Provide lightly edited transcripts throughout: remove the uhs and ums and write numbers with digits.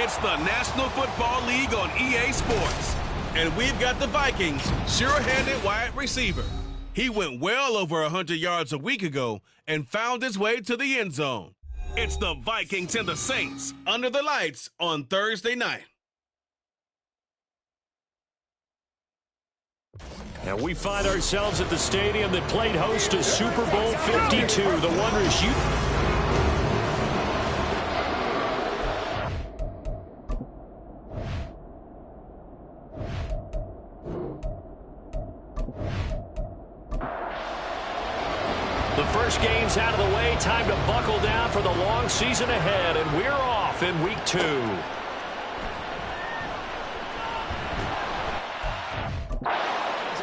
It's the National Football League on EA Sports. And we've got the Vikings' sure-handed wide receiver. He went well over 100 yards a week ago and found his way to the end zone. It's the Vikings and the Saints under the lights on Thursday night. And we find ourselves at the stadium that played host to Super Bowl 52. The Wonders The first game's out of the way. Time to buckle down for the long season ahead. And we're off in week 2.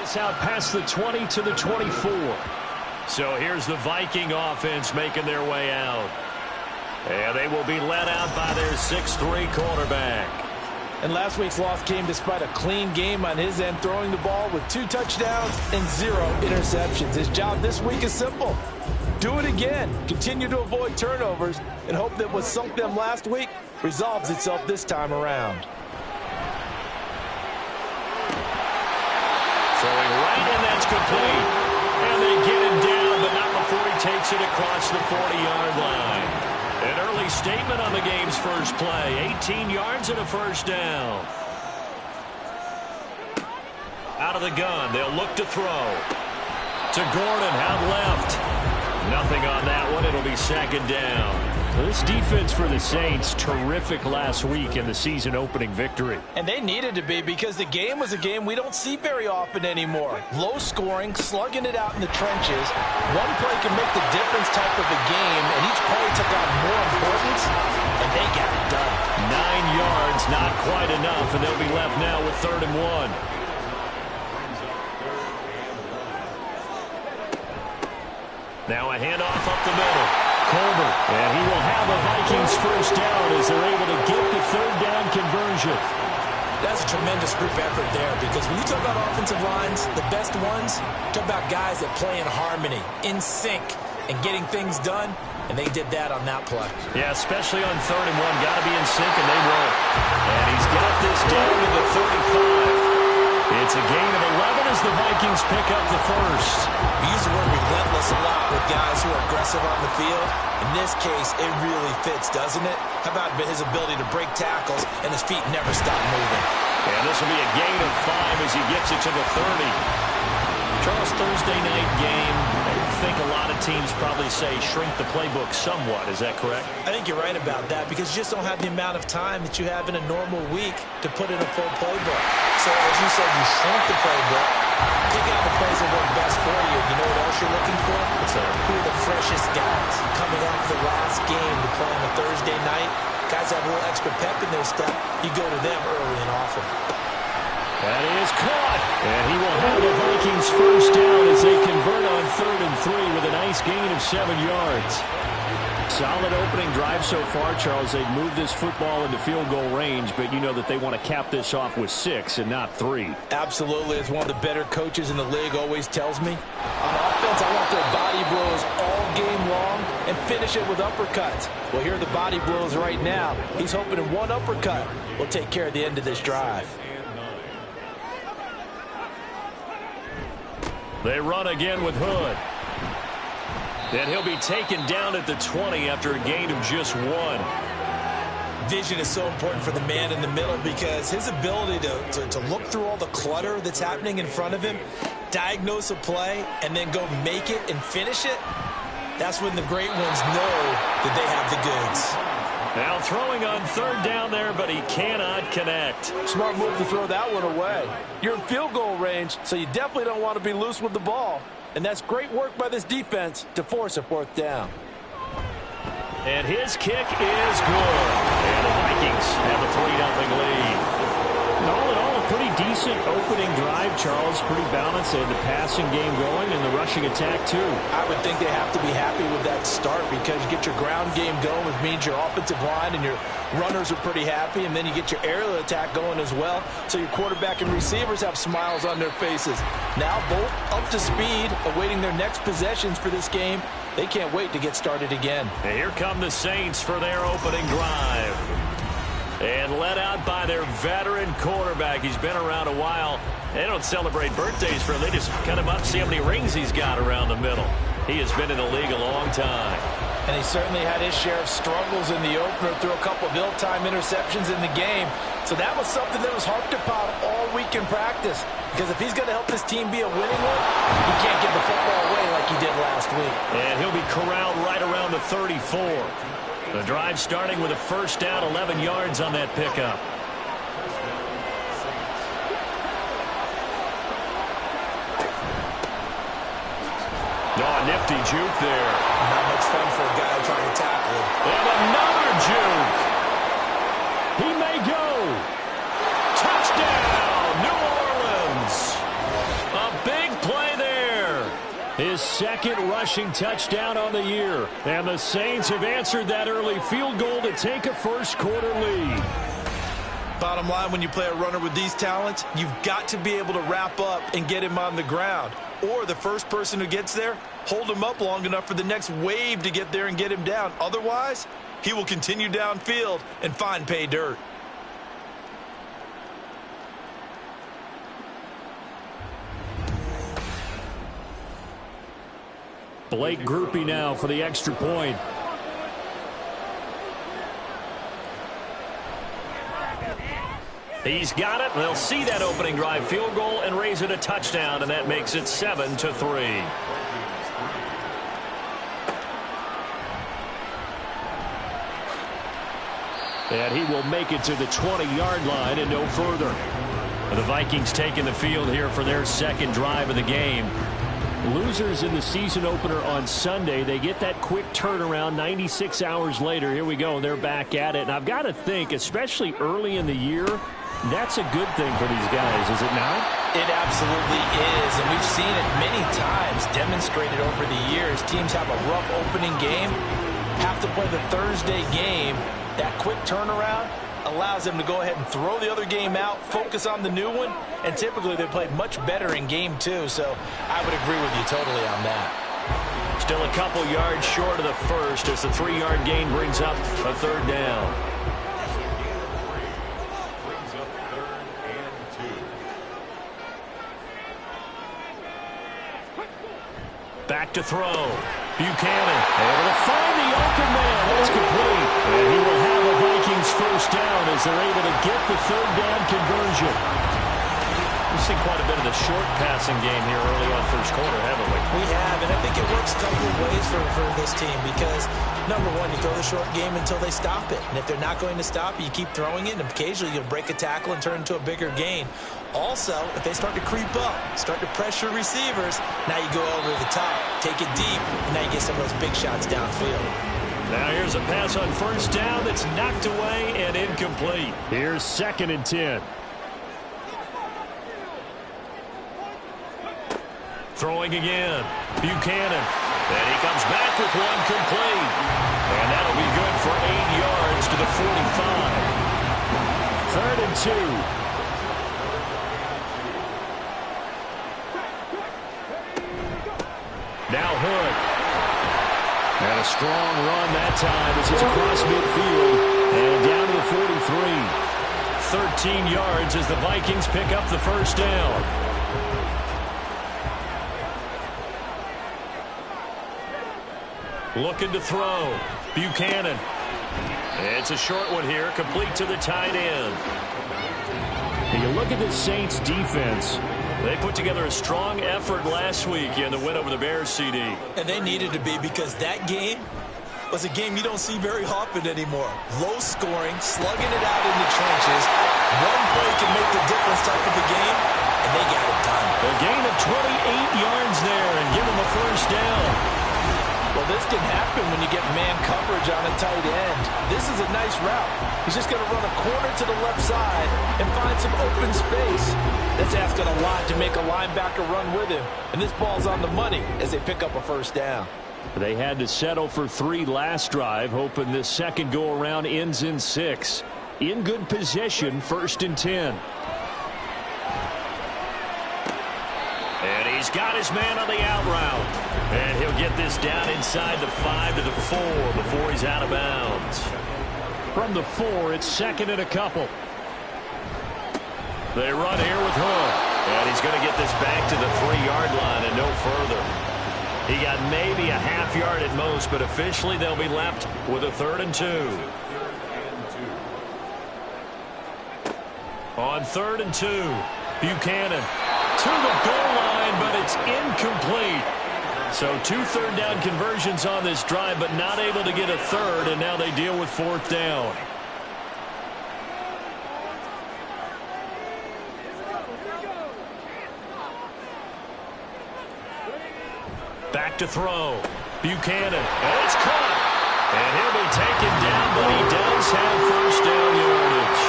It's out past the 20 to the 24. So here's the Viking offense making their way out. And they will be led out by their 6'3" quarterback. And last week's loss came despite a clean game on his end, throwing the ball with 2 touchdowns and 0 interceptions. His job this week is simple. Do it again. Continue to avoid turnovers and hope that what sunk them last week resolves itself this time around. Throwing right, and that's complete. And they get him down, but not before he takes it across the 40-yard line. An early statement on the game's first play. 18 yards and a first down. Out of the gun, they'll look to throw. To Gordon, out left. Nothing on that one. It'll be second down. This defense for the Saints, terrific last week in the season-opening victory. And they needed to be, because the game was a game we don't see very often anymore. Low scoring, slugging it out in the trenches. One play can make the difference type of a game, and each play took on more importance, and they got it done. 9 yards, not quite enough, and they'll be left now with 3rd and 1. Now a handoff up the middle. Colbert, and he will have a Vikings first down as they're able to get the 3rd down conversion. That's a tremendous group effort there, because when you talk about offensive lines, the best ones, talk about guys that play in harmony, in sync, and getting things done, and they did that on that play. Yeah, especially on 3rd and 1. Got to be in sync, and they will. And he's got this down to the 35. It's a gain of 11 as the Vikings pick up the first. We use the word relentless a lot with guys who are aggressive on the field. In this case, it really fits, doesn't it? How about his ability to break tackles and his feet never stop moving? And this will be a gain of 5 as he gets it to the 30. Charles, Thursday night game, I think a lot of teams probably say shrink the playbook somewhat. Is that correct? I think you're right about that, because you just don't have the amount of time that you have in a normal week to put in a full playbook. So as you said, you shrink the playbook, pick out the plays that work best for you. You know what else you're looking for? Who are the freshest guys coming off the last game to play on a Thursday night? Guys have a little extra pep in their step. You go to them early and often. That is caught. And he will have the Vikings first down as they convert on 3rd and 3 with a nice gain of 7 yards. Solid opening drive so far, Charles. They've moved this football into field goal range, but you know that they want to cap this off with 6 and not 3. Absolutely. As one of the better coaches in the league always tells me, on offense, I want their body blows all game long and finish it with uppercuts. Well, here are the body blows right now. He's hoping in one uppercut will take care of the end of this drive. They run again with Hood. And he'll be taken down at the 20 after a gain of just 1. Vision is so important for the man in the middle, because his ability to look through all the clutter that's happening in front of him, diagnose a play, and then go make it and finish it, that's when the great ones know that they have the goods. Now throwing on 3rd down there, but he cannot connect. Smart move to throw that one away. You're in field goal range, so you definitely don't want to be loose with the ball. And that's great work by this defense to force a 4th down. And his kick is good. And the Vikings have a 3-0 lead. All in all, a pretty decent opening drive, Charles. Pretty balanced. They had the passing game going and the rushing attack, too. I would think they have to be happy with that start, because you get your ground game going, which means your offensive line and your runners are pretty happy, and then you get your aerial attack going as well, so your quarterback and receivers have smiles on their faces. Now both up to speed, awaiting their next possessions for this game. They can't wait to get started again. And here come the Saints for their opening drive. And led out by their veteran quarterback. He's been around a while. They don't celebrate birthdays for him. They just cut him up, see how many rings he's got around the middle. He has been in the league a long time. And he certainly had his share of struggles in the opener, threw a couple of ill-timed interceptions in the game. So that was something that was harped upon all week in practice. Because if he's going to help this team be a winning one, he can't give the football away like he did last week. And he'll be corralled right around the 34. The drive starting with a first down, 11 yards on that pickup. Oh, nifty juke there. Not much fun for a guy trying to tackle him. And another juke. He may go. Touchdown, New Orleans. A big play there. His second rushing touchdown on the year. And the Saints have answered that early field goal to take a first-quarter lead. Bottom line, when you play a runner with these talents, you've got to be able to wrap up and get him on the ground. Or the first person who gets there, hold him up long enough for the next wave to get there and get him down. Otherwise, he will continue downfield and find pay dirt. Blake Groupie now for the extra point. He's got it. They'll see that opening drive field goal and raise it a touchdown, and that makes it 7-3. And he will make it to the 20-yard line and no further. The Vikings taking the field here for their second drive of the game. Losers in the season opener on Sunday. They get that quick turnaround 96 hours later. Here we go. They're back at it. And I've got to think, especially early in the year, that's a good thing for these guys, is it not? It absolutely is, and we've seen it many times demonstrated over the years. Teams have a rough opening game, have to play the Thursday game. That quick turnaround allows them to go ahead and throw the other game out, focus on the new one, and typically they play much better in game two, so I would agree with you totally on that. Still a couple yards short of the first as the 3-yard gain brings up a third down. Back to throw. Buchanan able to find the open man. That's complete. And he will have a Vikings first down as they're able to get the third down conversion. We've seen quite a bit of the short passing game here early on first quarter, haven't we? We have, and I think it works a couple of ways for this team because, number one, you throw the short game until they stop it. And if they're not going to stop it, you keep throwing it, and occasionally you'll break a tackle and turn into a bigger gain. Also, if they start to creep up, start to pressure receivers, now you go over the top, take it deep, and now you get some of those big shots downfield. Now here's a pass on first down that's knocked away and incomplete. Here's 2nd and 10. Throwing again. Buchanan. And he comes back with one complete. And that'll be good for 8 yards to the 45. 3rd and 2. Now Hood. And a strong run that time as it's across midfield. And down to the 43. 13 yards as the Vikings pick up the first down. Looking to throw. Buchanan. It's a short one here, complete to the tight end. And you look at the Saints defense. They put together a strong effort last week in the win over the Bears, CD. And they needed to be because that game was a game you don't see very often anymore. Low scoring, slugging it out in the trenches. One play can make the difference type of a game, and they got it done. A gain of 28 yards there and give them a first down. Well, this can happen when you get man coverage on a tight end. This is a nice route. He's just going to run a corner to the left side and find some open space. That's asking a lot to make a linebacker run with him. And this ball's on the money as they pick up a first down. They had to settle for 3 last drive, hoping this second go-around ends in 6. In good position, 1st and 10. And he's got his man on the out route. And he'll get this down inside the 5 to the 4 before he's out of bounds. From the 4, it's second and a couple. They run here with Hood. And he's going to get this back to the 3-yard line and no further. He got maybe a half yard at most, but officially they'll be left with a 3rd and 2. On 3rd and 2, Buchanan to the goal line, but it's incomplete. So 2 third-down conversions on this drive, but not able to get a third, and now they deal with 4th down. Back to throw. Buchanan, and it's caught. And he'll be taken down, but he does have 1st down yardage.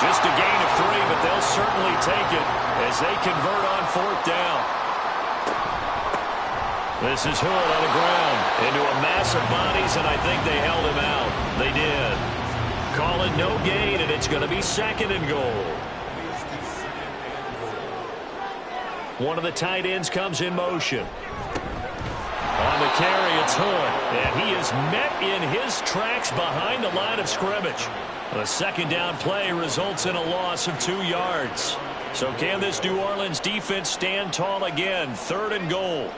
Just a gain of 3, but they'll certainly take it as they convert on 4th down. This is Hood on the ground into a mass of bodies, and I think they held him out. They did. Call it no gain, and it's going to be 2nd and goal. One of the tight ends comes in motion. On the carry, it's Hood, and he is met in his tracks behind the line of scrimmage. The 2nd down play results in a loss of 2 yards. So can this New Orleans defense stand tall again? 3rd and goal.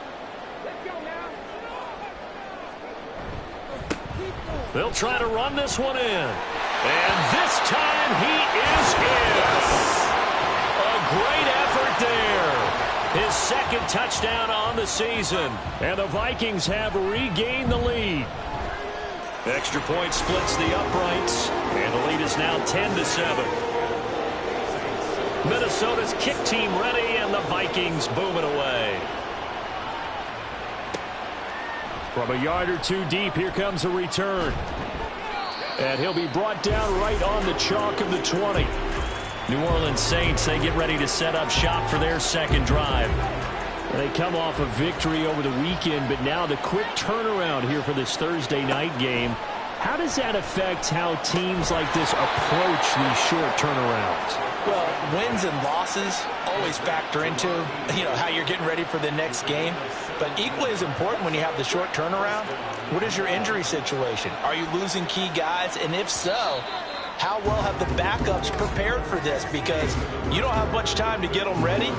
They'll try to run this one in. And this time he is in. A great effort there. His 2nd touchdown on the season. And the Vikings have regained the lead. Extra point splits the uprights. And the lead is now 10-7. Minnesota's kick team ready, and the Vikings boom it away. From a yard or 2 deep, here comes a return. And he'll be brought down right on the chalk of the 20. New Orleans Saints, they get ready to set up shop for their 2nd drive. They come off a victory over the weekend, but now the quick turnaround here for this Thursday night game. How does that affect how teams like this approach these short turnarounds? Well, wins and losses always factor into, how you're getting ready for the next game. But equally as important when you have the short turnaround, what is your injury situation? Are you losing key guys? And if so, how well have the backups prepared for this? Because you don't have much time to get them ready.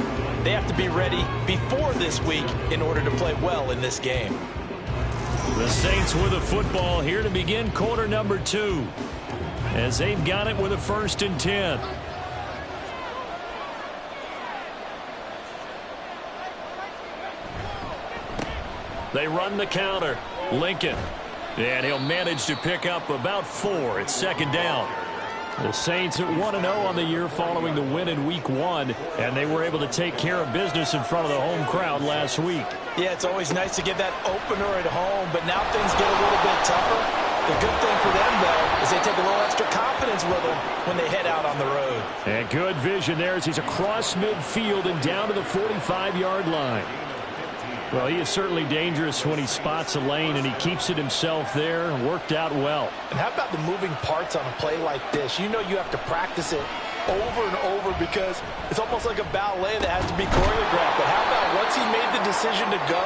They have to be ready before this week in order to play well in this game. The Saints with a football here to begin quarter number 2. As they've got it with a 1st and 10. They run the counter. Lincoln. And he'll manage to pick up about 4. It's 2nd down. The Saints at 1-0 on the year following the win in Week 1, and they were able to take care of business in front of the home crowd last week. Yeah, it's always nice to get that opener at home, but now things get a little bit tougher. The good thing for them, though, is they take a little extra confidence with them when they head out on the road. And good vision there as he's across midfield and down to the 45-yard line. Well, he is certainly dangerous when he spots a lane, and he keeps it himself there. Worked out well. And how about the moving parts on a play like this? You know you have to practice it over and over because it's almost like a ballet that has to be choreographed. But how about once he made the decision to go,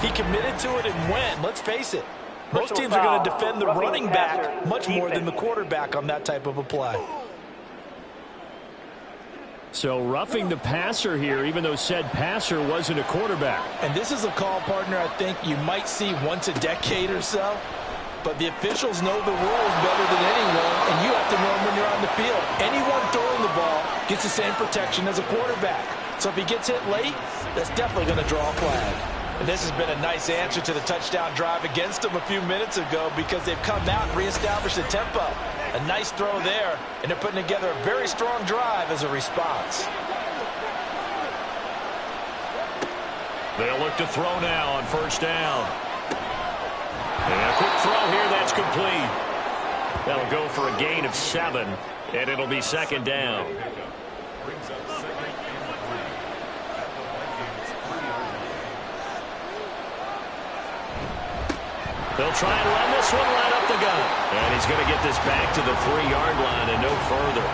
he committed to it and went. Let's face it, most teams are going to defend the running back much more than the quarterback on that type of a play. So roughing the passer here, even though said passer wasn't a quarterback. And this is a call, partner, I think you might see once a decade or so. But the officials know the rules better than anyone, and you have to know them when you're on the field. Anyone throwing the ball gets the same protection as a quarterback. So if he gets hit late, that's definitely going to draw a flag. And this has been a nice answer to the touchdown drive against them a few minutes ago because they've come out and reestablished the tempo. A nice throw there, and they're putting together a very strong drive as a response. They'll look to throw now on 1st down. And a quick throw here, that's complete. That'll go for a gain of 7, and it'll be 2nd down. They'll try and run this one right up the gut. And he's going to get this back to the 3-yard line and no further.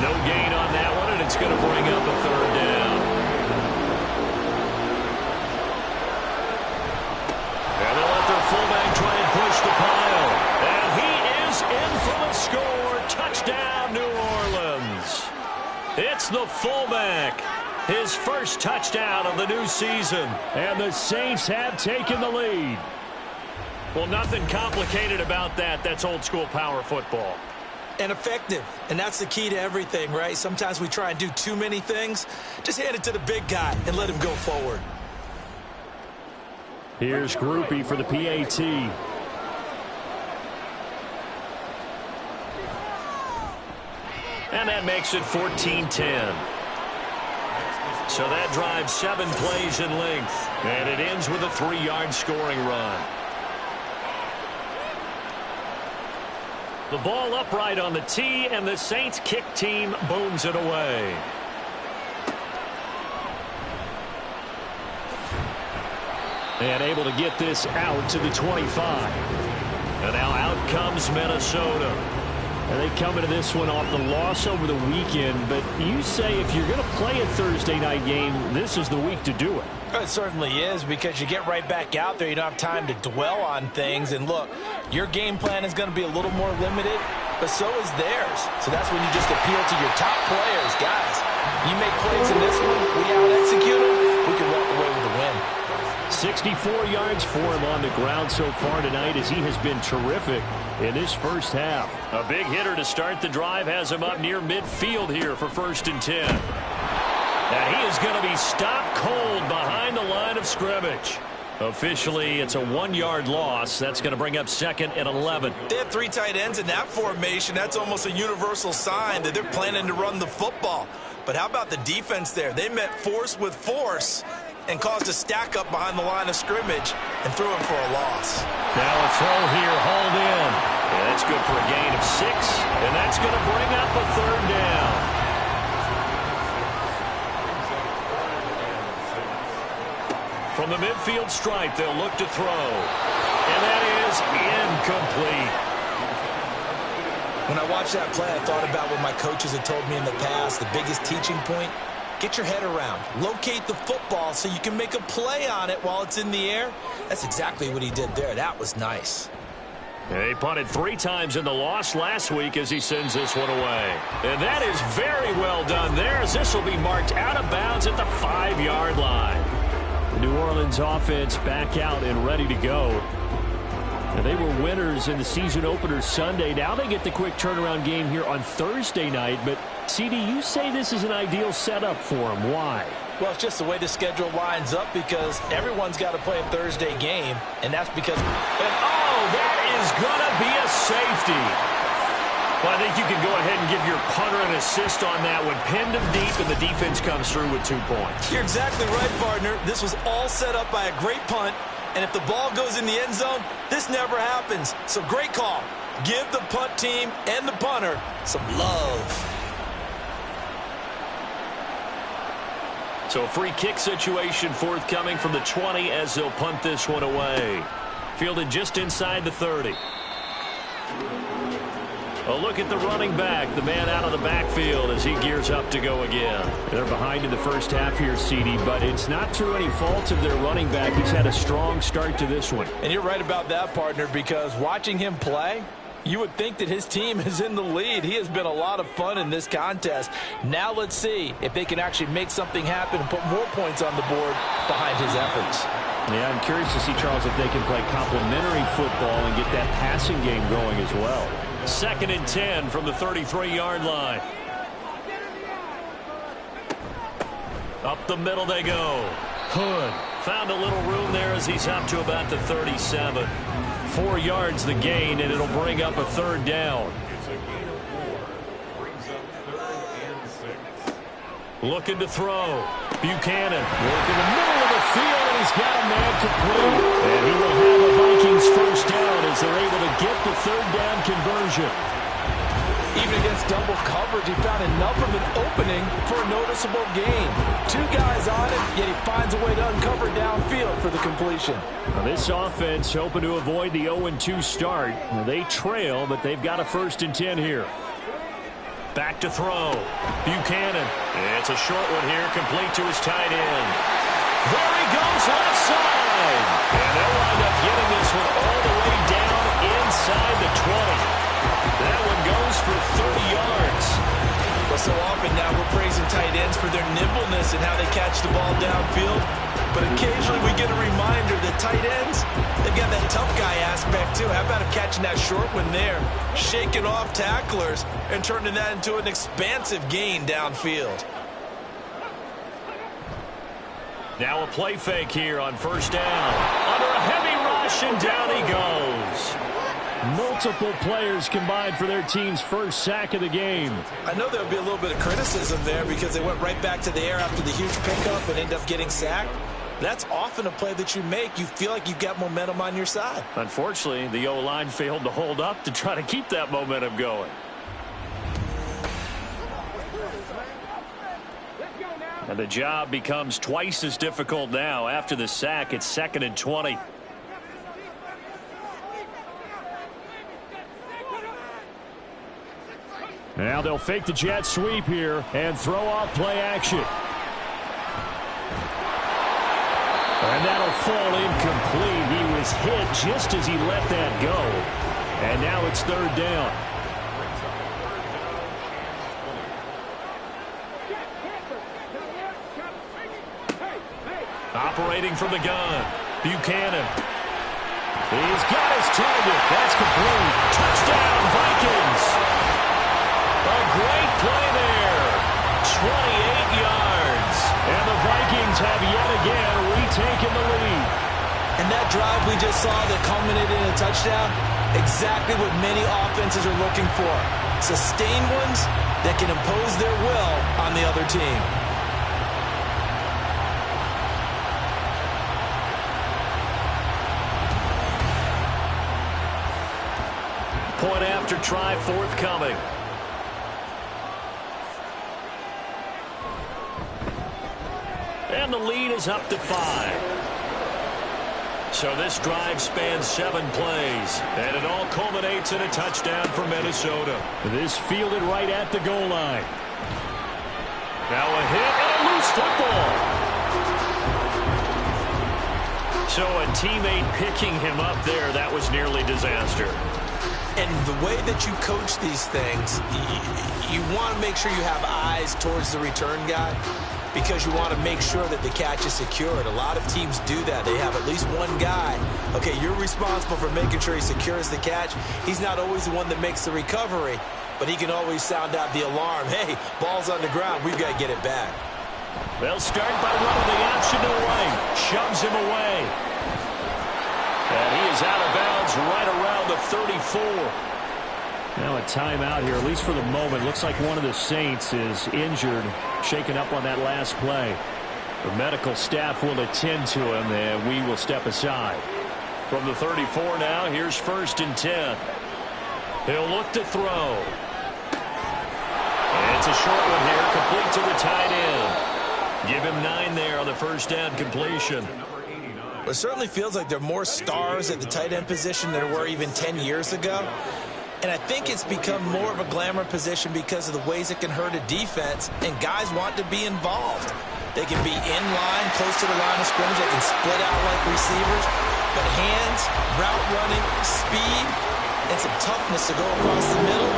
No gain on that one, and it's going to bring up a 3rd down. And they'll let their fullback try and push the pile. And he is in It's the fullback. His first touchdown of the new season. And the Saints have taken the lead. Well, nothing complicated about that. That's old school power football. And effective. And that's the key to everything, right? Sometimes we try and do too many things. Just hand it to the big guy and let him go forward. Here's Groupie for the PAT. And that makes it 14-10. So that drives 7 plays in length. And it ends with a 3-yard scoring run. The ball upright on the tee, and the Saints kick team booms it away. And able to get this out to the 25. And now out comes Minnesota. And they come into this one off the loss over the weekend. But you say if you're going to play a Thursday night game, this is the week to do it. It certainly is, because you get right back out there. You don't have time to dwell on things. And look, your game plan is going to be a little more limited, but so is theirs. So that's when you just appeal to your top players. Guys, you make plays in this one, we out-execute them, we can walk away with a win. 64 yards for him on the ground so far tonight, as he has been terrific in this first half. A big hitter to start the drive has him up near midfield here for 1st and 10. And he is going to be stopped cold behind the line of scrimmage. Officially, it's a 1-yard loss. That's going to bring up 2nd and 11. They have 3 tight ends in that formation. That's almost a universal sign that they're planning to run the football. But how about the defense there? They met force with force and caused a stack up behind the line of scrimmage and threw him for a loss. Now a throw here, hauled in. And that's good for a gain of 6. And that's going to bring up a 3rd down. From the midfield stripe, they'll look to throw. And that is incomplete. When I watched that play, I thought about what my coaches had told me in the past. The biggest teaching point, get your head around. Locate the football so you can make a play on it while it's in the air. That's exactly what he did there. That was nice. He punted 3 times in the loss last week as he sends this one away. And that is very well done there, as this will be marked out of bounds at the 5-yard line. The New Orleans offense back out and ready to go. And they were winners in the season opener Sunday. Now they get the quick turnaround game here on Thursday night. But, CD, you say this is an ideal setup for them. Why? Well, it's just the way the schedule lines up, because everyone's got to play a Thursday game, and that's because... And, oh, that is going to be a safety. Well, I think you can go ahead and give your punter an assist on that one. Pinned him deep, and the defense comes through with 2 points. You're exactly right, partner. This was all set up by a great punt, and if the ball goes in the end zone, this never happens. So great call. Give the punt team and the punter some love. So a free kick situation forthcoming from the 20 as they'll punt this one away. Fielded just inside the 30. A look at the running back, the man out of the backfield as he gears up to go again. They're behind in the first half here, CD, but it's not through any fault of their running back. He's had a strong start to this one. And you're right about that, partner, because watching him play, you would think that his team is in the lead. He has been a lot of fun in this contest. Now let's see if they can actually make something happen and put more points on the board behind his efforts. Yeah, I'm curious to see, Charles, if they can play complementary football and get that passing game going as well. 2nd and 10 from the 33-yard line. Up the middle they go. Hood found a little room there as he's up to about the 37. 4 yards the gain, and it'll bring up a 3rd down. Looking to throw. Buchanan working the middle of the field, and he's got a man complete. And he will have a Vikings first down as they're able to get the 3rd down conversion. Even against double coverage, he found enough of an opening for a noticeable gain. 2 guys on it, yet he finds a way to uncover downfield for the completion. Now this offense hoping to avoid the 0-2 start. They trail, but they've got a 1st and 10 here. Back to throw. Buchanan. It's a short one here, complete to his tight end. There he goes, left side. And they'll wind up getting this one all the way down inside the 20. That one goes for 30 yards. But so often now we're praising for their nimbleness and how they catch the ball downfield. But occasionally we get a reminder that tight ends, they've got that tough guy aspect too. How about him catching that short one there, shaking off tacklers, and turning that into an expansive gain downfield. Now a play fake here on first down. Under a heavy rush, and down he goes. Multiple players combined for their team's first sack of the game. I know there'll be a little bit of criticism there because they went right back to the air after the huge pickup and ended up getting sacked. That's often a play that you make. You feel like you've got momentum on your side. Unfortunately, the O-line failed to hold up to try to keep that momentum going. And the job becomes twice as difficult now. After the sack, it's 2nd and 20. Now they'll fake the jet sweep here and throw off play action. And that'll fall incomplete. He was hit just as he let that go. And now it's 3rd down. Operating from the gun, Buchanan. He's got his target. That's complete. Touchdown, Vikings. A great play there. 28 yards. And the Vikings have yet again retaken the lead. And that drive we just saw that culminated in a touchdown, exactly what many offenses are looking for. Sustained ones that can impose their will on the other team. Point after try forthcoming. And the lead is up to 5. So this drive spans 7 plays, and it all culminates in a touchdown for Minnesota. This fielded right at the goal line. Now a hit and a loose football. So a teammate picking him up there, that was nearly disaster. And the way that you coach these things, you want to make sure you have eyes towards the return guy because you want to make sure that the catch is secured. A lot of teams do that. They have at least one guy. Okay, you're responsible for making sure he secures the catch. He's not always the one that makes the recovery, but he can always sound out the alarm. Hey, ball's on the ground. We've got to get it back. They'll start by running the option to right. Shoves him away. And he is out of bounds right around the 34. Now a timeout here, at least for the moment. Looks like one of the Saints is injured, shaken up on that last play. The medical staff will attend to him, and we will step aside. From the 34 now, here's 1st and 10. He'll look to throw. And it's a short one here, complete to the tight end. Give him 9 there on the first down completion. It certainly feels like there are more stars at the tight end position than there were even 10 years ago. And I think it's become more of a glamour position because of the ways it can hurt a defense, and guys want to be involved. They can be in line, close to the line of scrimmage. They can split out like receivers. But hands, route running, speed, and some toughness to go across the middle,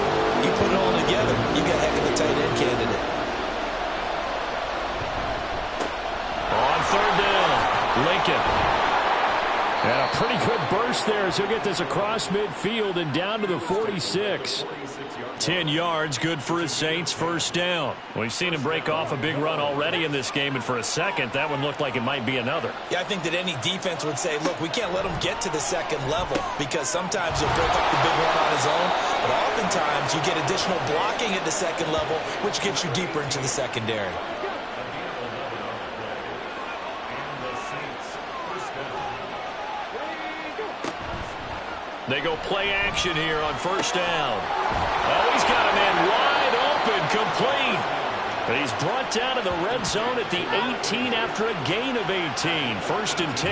you put it all together, you got a heck of a tight end candidate. On 3rd down, Lincoln. And a pretty good burst there as he'll get this across midfield and down to the 46. 10 yards, good for his Saints, first down. We've seen him break off a big run already in this game, and for a second, that one looked like it might be another. Yeah, I think that any defense would say, look, we can't let him get to the second level because sometimes he'll break up the big run on his own, but oftentimes you get additional blocking at the second level, which gets you deeper into the secondary. They go play action here on first down. Oh, he's got a man wide open, complete. But he's brought down to the red zone at the 18 after a gain of 18. 1st and 10.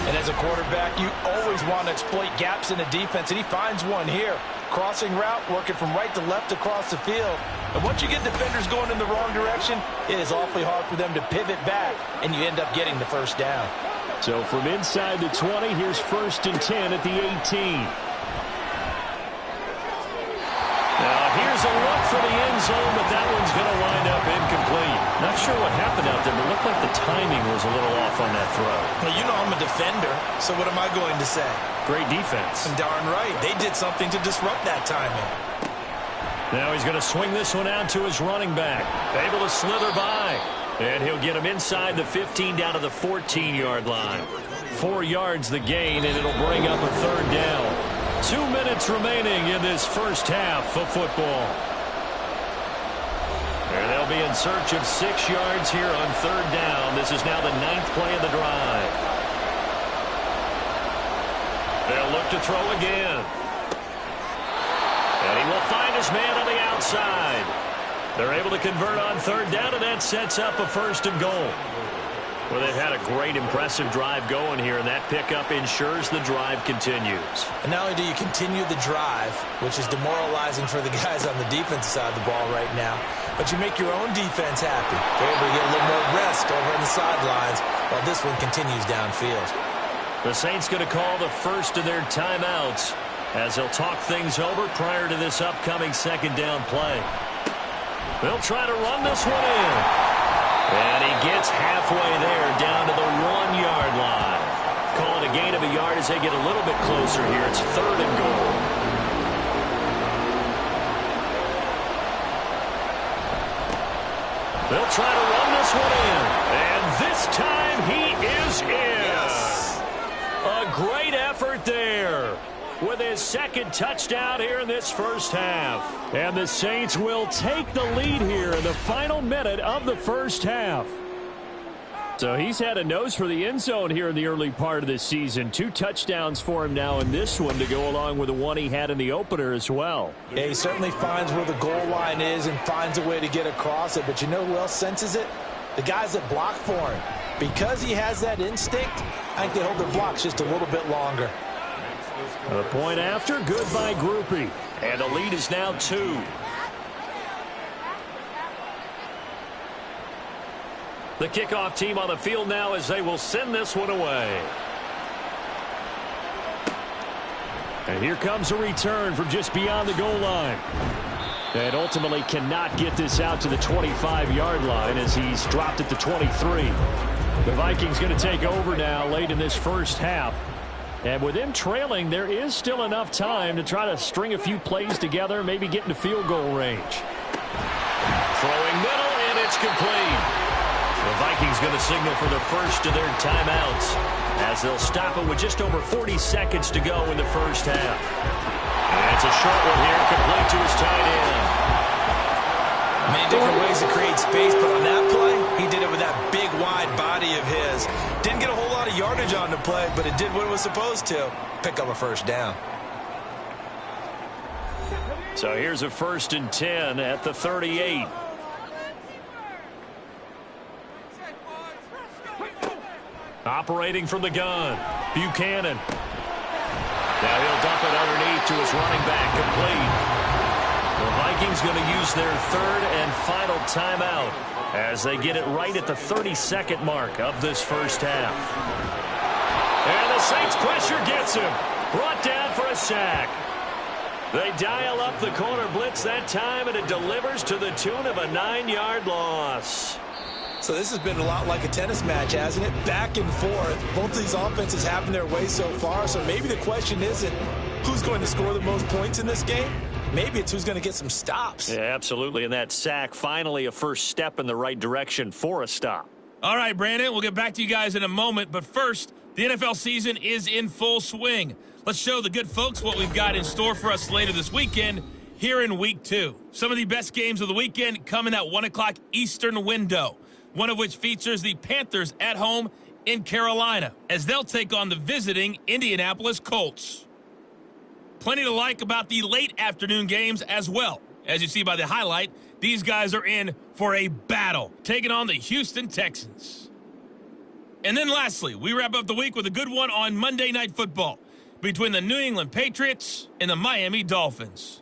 And as a quarterback, you always want to exploit gaps in the defense, and he finds one here. Crossing route, working from right to left across the field. And once you get defenders going in the wrong direction, it is awfully hard for them to pivot back, and you end up getting the first down. So from inside the 20, here's 1st and 10 at the 18. Now here's Here's a look for the end zone, but that one's going to wind up incomplete. Not sure what happened out there, but it looked like the timing was a little off on that throw. Well, you know I'm a defender, so what am I going to say? Great defense. And darn right. They did something to disrupt that timing. Now he's going to swing this one out to his running back. Able to slither by. And he'll get him inside the 15 down to the 14-yard line. 4 yards the gain, and it'll bring up a third down. 2 minutes remaining in this first half of football. And they'll be in search of 6 yards here on third down. This is now the 9th play of the drive. They'll look to throw again. And he will find his man on the outside. They're able to convert on third down, and that sets up a 1st and goal. Well, they've had a great, impressive drive going here, and that pickup ensures the drive continues. And not only do you continue the drive, which is demoralizing for the guys on the defensive side of the ball right now, but you make your own defense happy. They're able to get a little more rest over on the sidelines while this one continues downfield. The Saints going to call the first of their timeouts as they'll talk things over prior to this upcoming 2nd down play. They'll try to run this one in. And he gets halfway there down to the 1-yard line. Call it a gain of a yard as they get a little bit closer here. It's 3rd and goal. They'll try to run this one in. And this time he is in. Yes. A great effort there with his 2nd touchdown here in this first half. And the Saints will take the lead here in the final minute of the first half. So he's had a nose for the end zone here in the early part of this season. 2 touchdowns for him now in this one to go along with the one he had in the opener as well. Yeah, he certainly finds where the goal line is and finds a way to get across it. But you know who else senses it? The guys that block for him. Because he has that instinct, I think they hold their blocks just a little bit longer. A point after, good by Groupie. And the lead is now 2. The kickoff team on the field now as they will send this one away. And here comes a return from just beyond the goal line. And ultimately cannot get this out to the 25-yard line as he's dropped at the 23. The Vikings going to take over now late in this first half. And with them trailing, there is still enough time to try to string a few plays together, maybe get into field goal range. Throwing middle, and it's complete. The Vikings going to signal for the first of their timeouts as they'll stop it with just over 40 seconds to go in the first half. And it's a short one here, complete to his tight end. Many different ways to create space, but on that play, he did it with that big, wide body of his. Didn't get a whole lot of yardage on the play, but it did what it was supposed to. Pick up a 1st down. So here's a 1st and 10 at the 38. Operating from the gun, Buchanan. Now he'll dump it underneath to his running back, complete. The Vikings going to use their 3rd and final timeout as they get it right at the 32nd mark of this first half. And the Saints pressure gets him. Brought down for a sack. They dial up the corner blitz that time, and it delivers to the tune of a 9-yard loss. So this has been a lot like a tennis match, hasn't it? Back and forth. Both of these offenses having their way so far, so maybe the question isn't who's going to score the most points in this game. Maybe it's who's going to get some stops. Yeah, absolutely. And that sack, finally a first step in the right direction for a stop. All right, Brandon, we'll get back to you guys in a moment. But first, the NFL season is in full swing. Let's show the good folks what we've got in store for us later this weekend here in Week 2. Some of the best games of the weekend come in that 1 o'clock Eastern window, one of which features the Panthers at home in Carolina as they'll take on the visiting Indianapolis Colts. Plenty to like about the late afternoon games as well. As you see by the highlight, these guys are in for a battle, taking on the Houston Texans. And then lastly, we wrap up the week with a good one on Monday Night Football between the New England Patriots and the Miami Dolphins.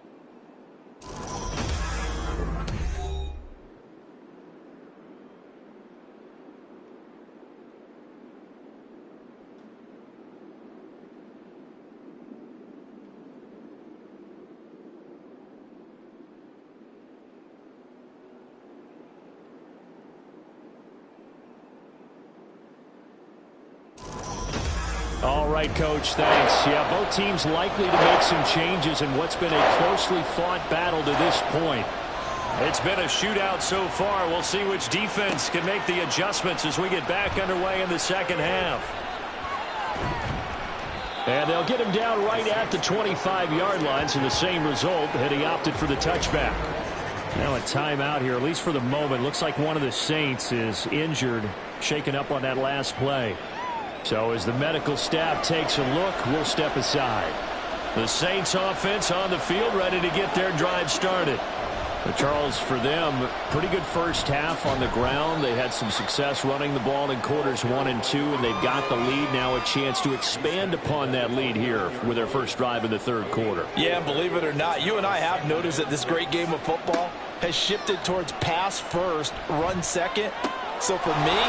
All right, Coach, thanks. Yeah, both teams likely to make some changes in what's been a closely fought battle to this point. It's been a shootout so far. We'll see which defense can make the adjustments as we get back underway in the second half. And they'll get him down right at the 25-yard line, so the same result, had he opted for the touchback. Now a timeout here, at least for the moment. Looks like one of the Saints is injured, shaken up on that last play. So as the medical staff takes a look, we'll step aside. The Saints offense on the field, ready to get their drive started. But Charles, for them, pretty good first half on the ground. They had some success running the ball in quarters 1 and 2, and they've got the lead. Now a chance to expand upon that lead here with their first drive in the third quarter. Yeah, believe it or not, you and I have noticed that this great game of football has shifted towards pass first, run second. So for me,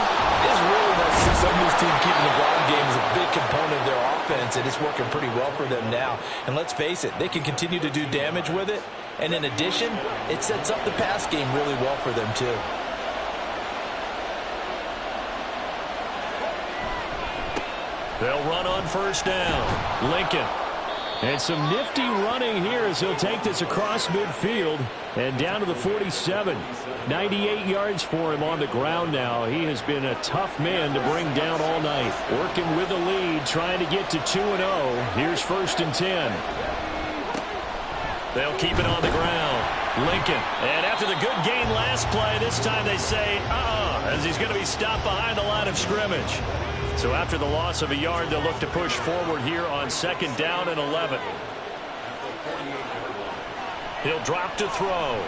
it's really nice to see some of these teams keeping the ground game as a big component of their offense, and it's working pretty well for them now. And let's face it, they can continue to do damage with it. And in addition, it sets up the pass game really well for them, too. They'll run on first down. Lincoln. And some nifty running here as he'll take this across midfield and down to the 47. 98 yards for him on the ground now. He has been a tough man to bring down all night. Working with the lead, trying to get to 2-0. Here's 1st and 10. They'll keep it on the ground. Lincoln. And after the good gain last play, this time they say, as he's going to be stopped behind the line of scrimmage. So after the loss of a yard, they'll look to push forward here on 2nd down and 11. He'll drop to throw.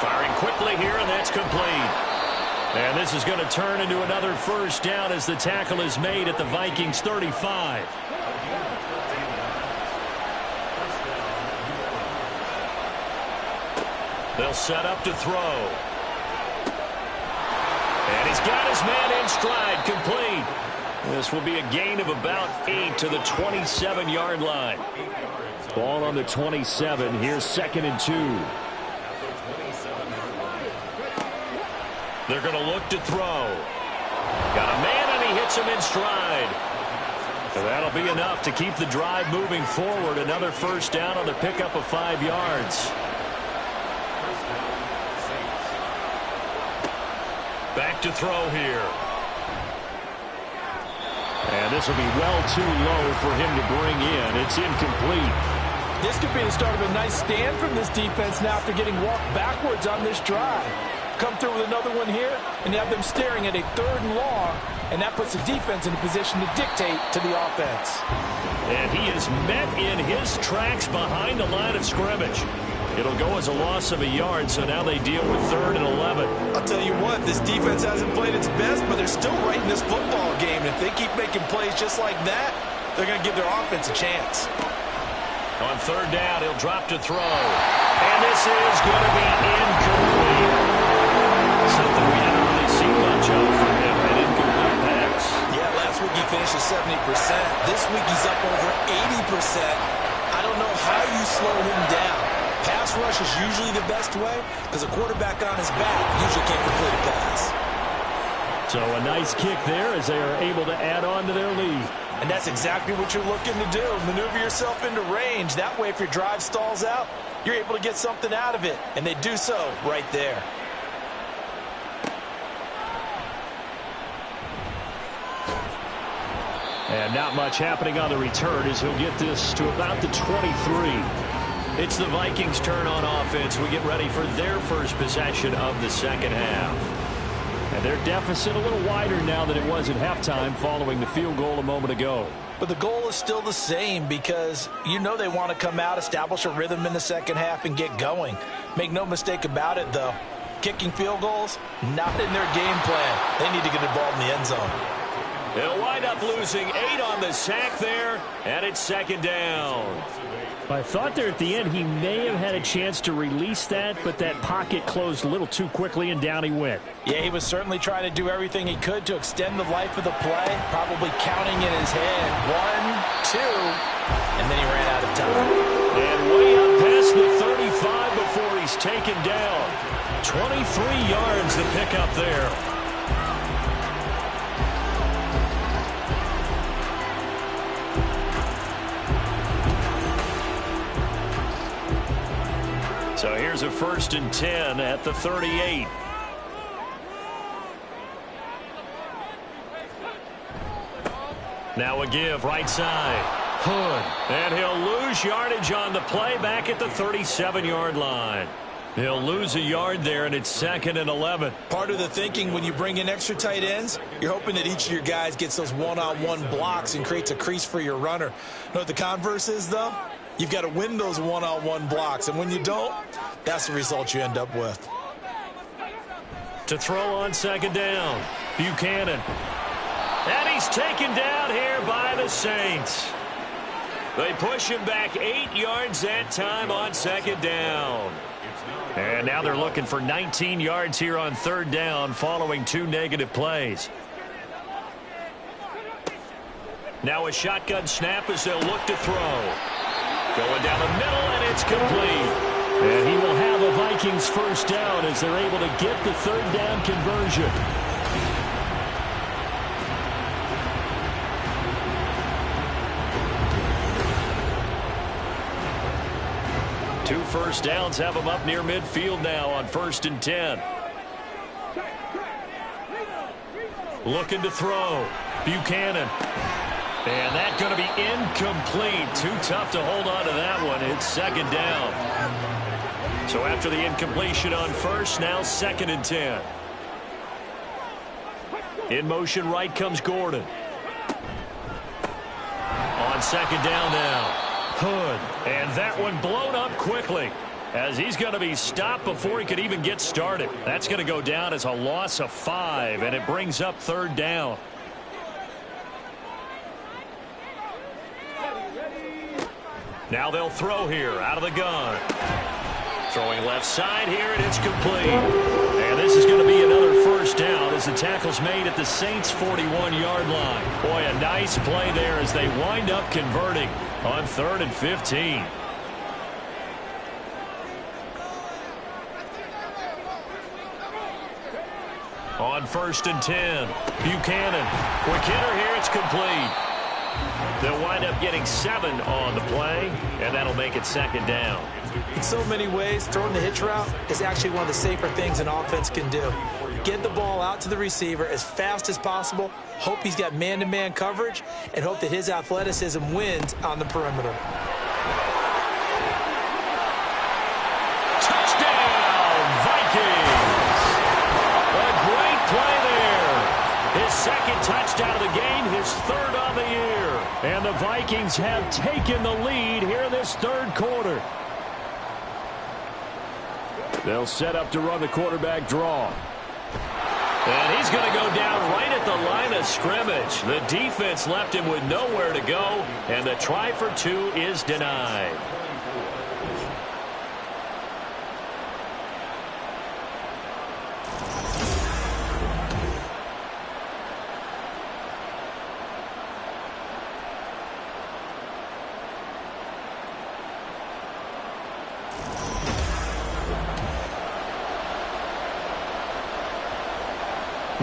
Firing quickly here, and that's complete. And this is going to turn into another first down as the tackle is made at the Vikings 35. They'll set up to throw. And he's got his man in stride, complete. This will be a gain of about 8 to the 27-yard line. Ball on the 27. Here's 2nd and 2. They're going to look to throw. Got a man, and he hits him in stride. And that'll be enough to keep the drive moving forward. Another first down on the pickup of 5 yards. Back to throw here. And this will be well too low for him to bring in. It's incomplete. This could be the start of a nice stand from this defense now after getting walked backwards on this drive. Come through with another one here, and you have them staring at a 3rd and long, and that puts the defense in a position to dictate to the offense. And he is met in his tracks behind the line of scrimmage. It'll go as a loss of a yard, so now they deal with 3rd and 11. I'll tell you what, this defense hasn't played its best, but they're still right in this football game. And if they keep making plays just like that, they're going to give their offense a chance. On 3rd down, he'll drop to throw. And this is going to be incomplete. Something we haven't really seen much of from him, an incomplete pass. Yeah, last week he finished at 70%. This week he's up over 80%. I don't know how you slow him down. Pass rush is usually the best way because a quarterback on his back usually can't complete a pass. So a nice kick there as they are able to add on to their lead. And that's exactly what you're looking to do. Maneuver yourself into range. That way, if your drive stalls out, you're able to get something out of it. And they do so right there. And not much happening on the return as he'll get this to about the 23. It's the Vikings' turn on offense. We get ready for their first possession of the second half. And their deficit a little wider now than it was at halftime following the field goal a moment ago. But the goal is still the same because you know they want to come out, establish a rhythm in the second half, and get going. Make no mistake about it, though. Kicking field goals, not in their game plan. They need to get the ball in the end zone. They'll wind up losing 8 on the sack there, and it's 2nd down. I thought there at the end he may have had a chance to release that, but that pocket closed a little too quickly, and down he went. Yeah, he was certainly trying to do everything he could to extend the life of the play, probably counting in his head. 1, 2, and then he ran out of time. And way up past the 35 before he's taken down. 23 yards to pick up there. So here's a 1st and 10 at the 38. Now a give right side. Hood. And he'll lose yardage on the play back at the 37-yard line. He'll lose a yard there, and it's 2nd and 11. Part of the thinking when you bring in extra tight ends, you're hoping that each of your guys gets those one-on-one blocks and creates a crease for your runner. You know what the converse is, though? You've got to win those one-on-one blocks, and when you don't, that's the result you end up with. To throw on 2nd down, Buchanan. And he's taken down here by the Saints. They push him back 8 yards that time on 2nd down. And now they're looking for 19 yards here on 3rd down following 2 negative plays. Now a shotgun snap as they'll look to throw. Going down the middle, and it's complete. And he will have a Vikings 1st down as they're able to get the 3rd down conversion. Two 1st downs have them up near midfield now on 1st and 10. Looking to throw. Buchanan. And that's going to be incomplete. Too tough to hold on to that one. It's 2nd down. So after the incompletion on 1st, now 2nd and 10. In motion right comes Gordon. On 2nd down now. Hood. And that one blown up quickly as he's going to be stopped before he could even get started. That's going to go down as a loss of 5, and it brings up 3rd down. Now they'll throw here out of the gun. Throwing left side here, and it's complete. And this is going to be another 1st down as the tackle's made at the Saints' 41-yard line. Boy, a nice play there as they wind up converting on 3rd and 15. On 1st and 10, Buchanan. Quick hitter here, it's complete. They'll wind up getting 7 on the play, and that'll make it 2nd down. In so many ways, throwing the hitch route is actually one of the safer things an offense can do. Get the ball out to the receiver as fast as possible, hope he's got man-to-man coverage, and hope that his athleticism wins on the perimeter. Touchdown, Vikings! A great play there. His 2nd touchdown of the game, his 3rd on the year. And the Vikings have taken the lead here in this 3rd quarter. They'll set up to run the quarterback draw. And he's going to go down right at the line of scrimmage. The defense left him with nowhere to go, and the try for 2 is denied.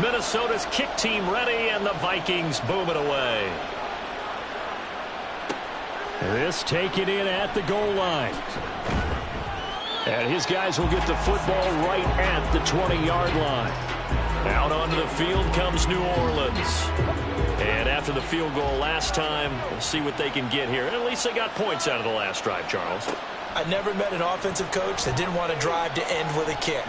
Minnesota's kick team ready, and the Vikings boom it away. This taken in at the goal line. And his guys will get the football right at the 20-yard line. Out onto the field comes New Orleans. And after the field goal last time, we'll see what they can get here. At least they got points out of the last drive, Charles. I never met an offensive coach that didn't want to drive to end with a kick.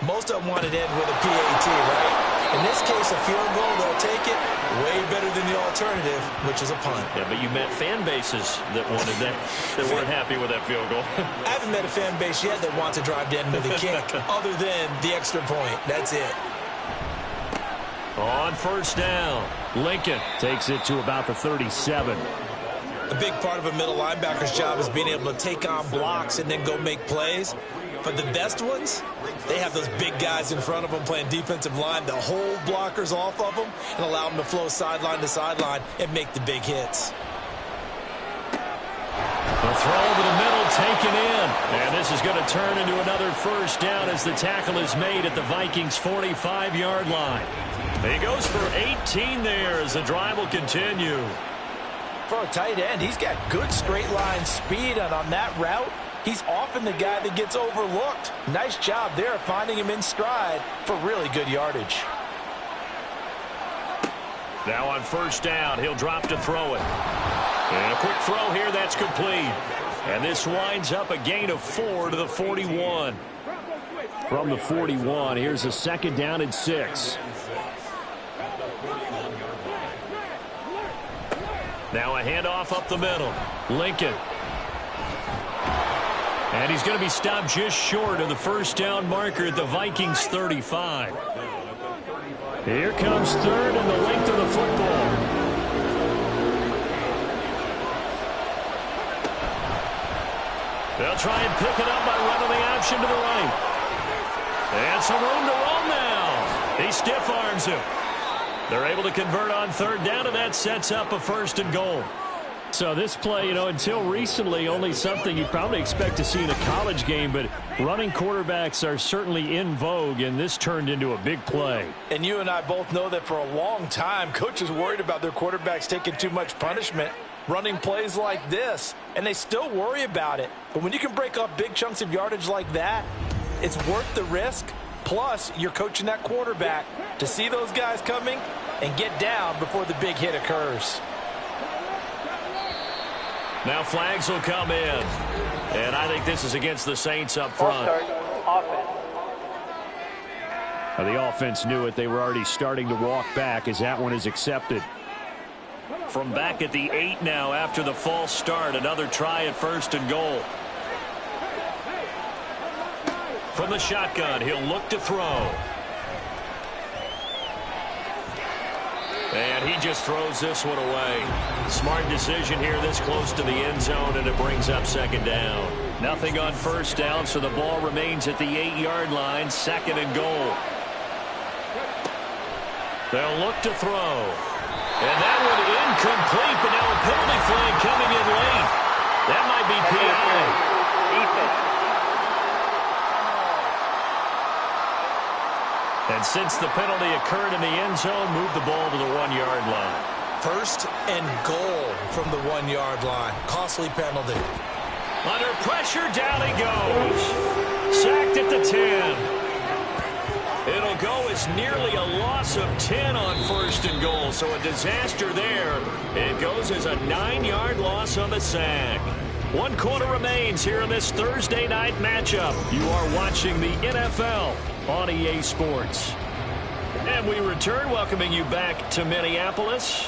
Most of them wanted to end with a PAT, right? In this case, a field goal, they'll take it way better than the alternative, which is a punt. Yeah, but you met fan bases that wanted that weren't happy with that field goal. I haven't met a fan base yet that wants to drive to end with a kick, other than the extra point. That's it. On 1st down, Lincoln takes it to about the 37. A big part of a middle linebacker's job is being able to take on blocks and then go make plays. But the best ones, they have those big guys in front of them playing defensive line that hold blockers off of them and allow them to flow sideline to sideline and make the big hits. The throw over the middle taken in. And this is going to turn into another 1st down as the tackle is made at the Vikings' 45-yard line. He goes for 18 there as the drive will continue. For a tight end, he's got good straight line speed, and on that route, He's often the guy that gets overlooked. Nice job there finding him in stride for really good yardage. Now on first down, he'll drop to throw it. And a quick throw here, that's complete. And this winds up a gain of 4 to the 41. From the 41, here's a second down and 6. Now a handoff up the middle. Lincoln. And he's going to be stopped just short of the first down marker at the Vikings 35. Here comes third and the length of the football. They'll try and pick it up by running the option to the right. And some room to roll now. He stiff arms him. They're able to convert on third down, and that sets up a first and goal. So this play, until recently, only something you'd probably expect to see in a college game, but running quarterbacks are certainly in vogue, and this turned into a big play. And you and I both know that for a long time, coaches worried about their quarterbacks taking too much punishment, running plays like this, and they still worry about it. But when you can break up big chunks of yardage like that, it's worth the risk. Plus, you're coaching that quarterback to see those guys coming and get down before the big hit occurs. Now flags will come in. And I think this is against the Saints up front. The offense knew it. They were already starting to walk back as that one is accepted. From back at the 8 now after the false start. Another try at first and goal. From the shotgun, he'll look to throw. And he just throws this one away. Smart decision here this close to the end zone, and it brings up second down. Nothing on first down, so the ball remains at the 8-yard line, second and goal. They'll look to throw. And that one incomplete, but now a penalty flag coming in late. That might be PI. And since the penalty occurred in the end zone, move the ball to the 1-yard line. First and goal from the 1-yard line. Costly penalty. Under pressure, down he goes. Sacked at the 10. It'll go as nearly a loss of 10 on first and goal, so a disaster there. It goes as a 9-yard loss on the sack. 1 quarter remains here in this Thursday night matchup. You are watching the NFL on EA Sports. And we return, welcoming you back to Minneapolis.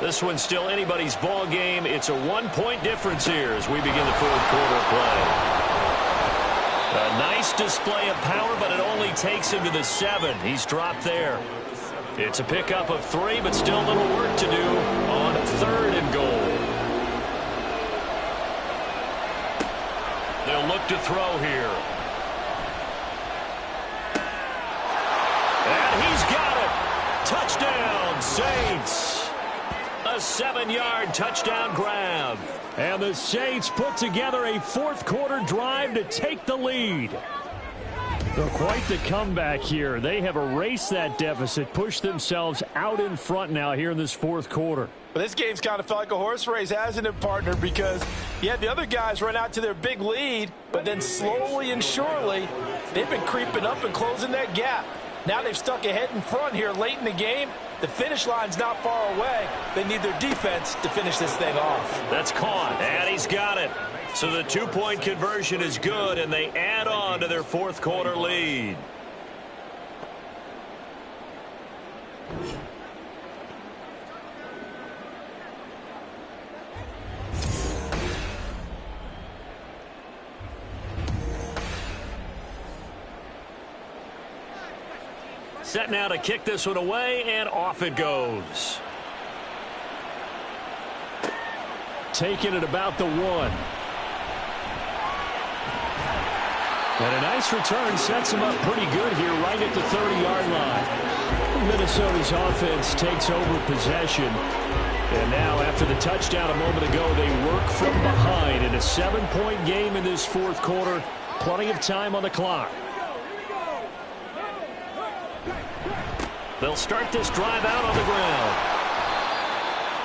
This one's still anybody's ball game. It's a 1-point difference here as we begin the fourth quarter play. A nice display of power, but it only takes him to the 7. He's dropped there. It's a pickup of 3, but still a little work to do on third and goal. They'll look to throw here. And he's got it. Touchdown, Saints. A 7-yard touchdown grab. And the Saints put together a fourth quarter drive to take the lead. So quite the comeback here. They have erased that deficit, pushed themselves out in front now here in this fourth quarter. Well, this game's kind of felt like a horse race, hasn't it, partner? Because, yeah, the other guys run out to their big lead, but then slowly and surely, they've been creeping up and closing that gap. Now they've stuck ahead in front here late in the game. The finish line's not far away. They need their defense to finish this thing off. That's caught, and he's got it. So the 2-point conversion is good, and they add on to their fourth quarter lead. Set now to kick this one away, and off it goes. Taking it about the 1. And a nice return sets him up pretty good here right at the 30-yard line. Minnesota's offense takes over possession. And now after the touchdown a moment ago, they work from behind in a 7-point game in this fourth quarter. Plenty of time on the clock. They'll start this drive out on the ground.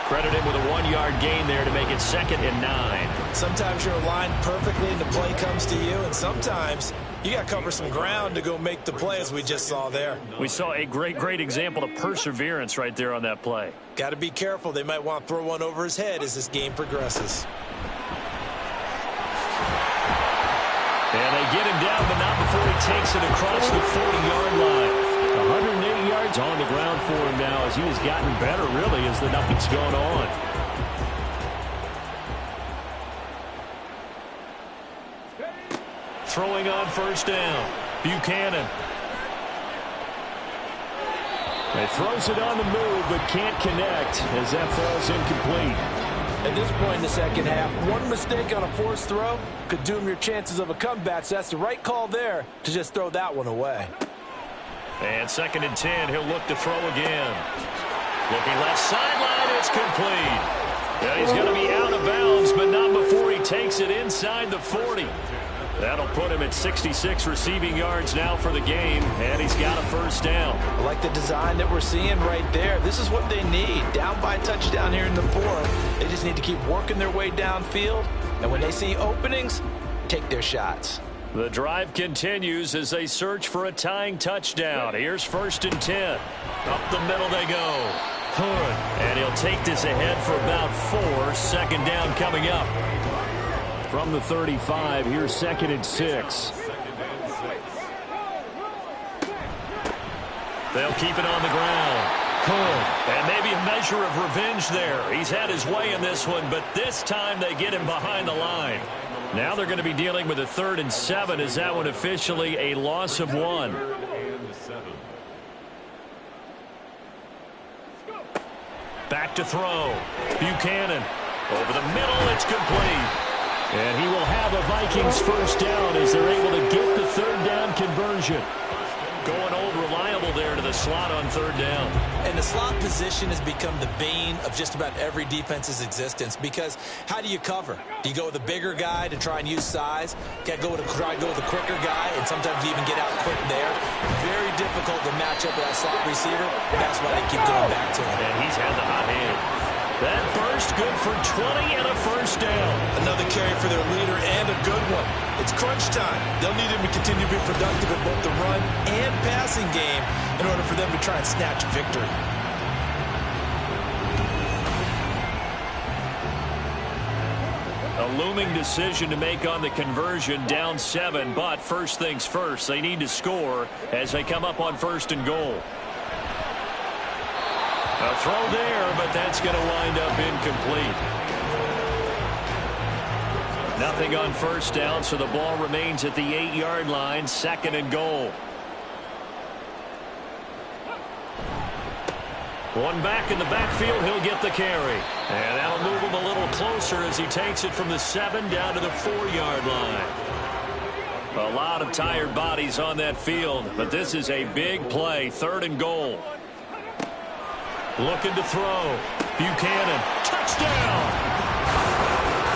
Credit him with a 1-yard gain there to make it 2nd and 9. Sometimes you're aligned perfectly and the play comes to you, and sometimes you got to cover some ground to go make the play, as we just saw there. We saw a great example of perseverance right there on that play. Got to be careful. They might want to throw one over his head as this game progresses. And they get him down, but not before he takes it across the 40-yard line. 108 yards on the ground for him now as he has gotten better, really, as the night's gone on. Throwing on first down. Buchanan. He throws it on the move, but can't connect as that falls incomplete. At this point in the second half, one mistake on a forced throw could doom your chances of a comeback, so that's the right call there to just throw that one away. And 2nd and 10, he'll look to throw again. Looking left sideline, it's complete. Yeah, he's going to be out of bounds, but not before he takes it inside the 40. That'll put him at 66 receiving yards now for the game, and he's got a first down. I like the design that we're seeing right there. This is what they need. Down by a touchdown here in the 4th. They just need to keep working their way downfield, and when they see openings, take their shots. The drive continues as they search for a tying touchdown. Here's 1st and 10. Up the middle they go. Hood, and he'll take this ahead for about 4. 2nd down coming up. From the 35, here's 2nd and 6. They'll keep it on the ground. Hood, and maybe a measure of revenge there. He's had his way in this one, but this time they get him behind the line. Now they're going to be dealing with a 3rd and 7 as that one officially a loss of 1. Back to throw. Buchanan. Over the middle, it's complete. And he will have a Vikings first down as they're able to get the 3rd down conversion. Going old reliable there to the slot on 3rd down. And the slot position has become the bane of just about every defense's existence, because how do you cover? Do you go with a bigger guy to try and use size? Got to try and go with a quicker guy, and sometimes you even get out quick there. Very difficult to match up with that slot receiver. That's why they keep going back to him. And he's had the hot hand. That burst good for 20 and a first down. Another carry for their leader and a good one. It's crunch time. They'll need him to continue to be productive in both the run and passing game in order for them to try and snatch victory. A looming decision to make on the conversion, down 7, but first things first, they need to score as they come up on 1st and goal. A throw there, but that's going to wind up incomplete. Nothing on first down, so the ball remains at the 8-yard line, 2nd and goal. One back in the backfield, he'll get the carry. And that'll move him a little closer as he takes it from the 7 down to the 4-yard line. A lot of tired bodies on that field, but this is a big play, 3rd and goal. Looking to throw. Buchanan. Touchdown!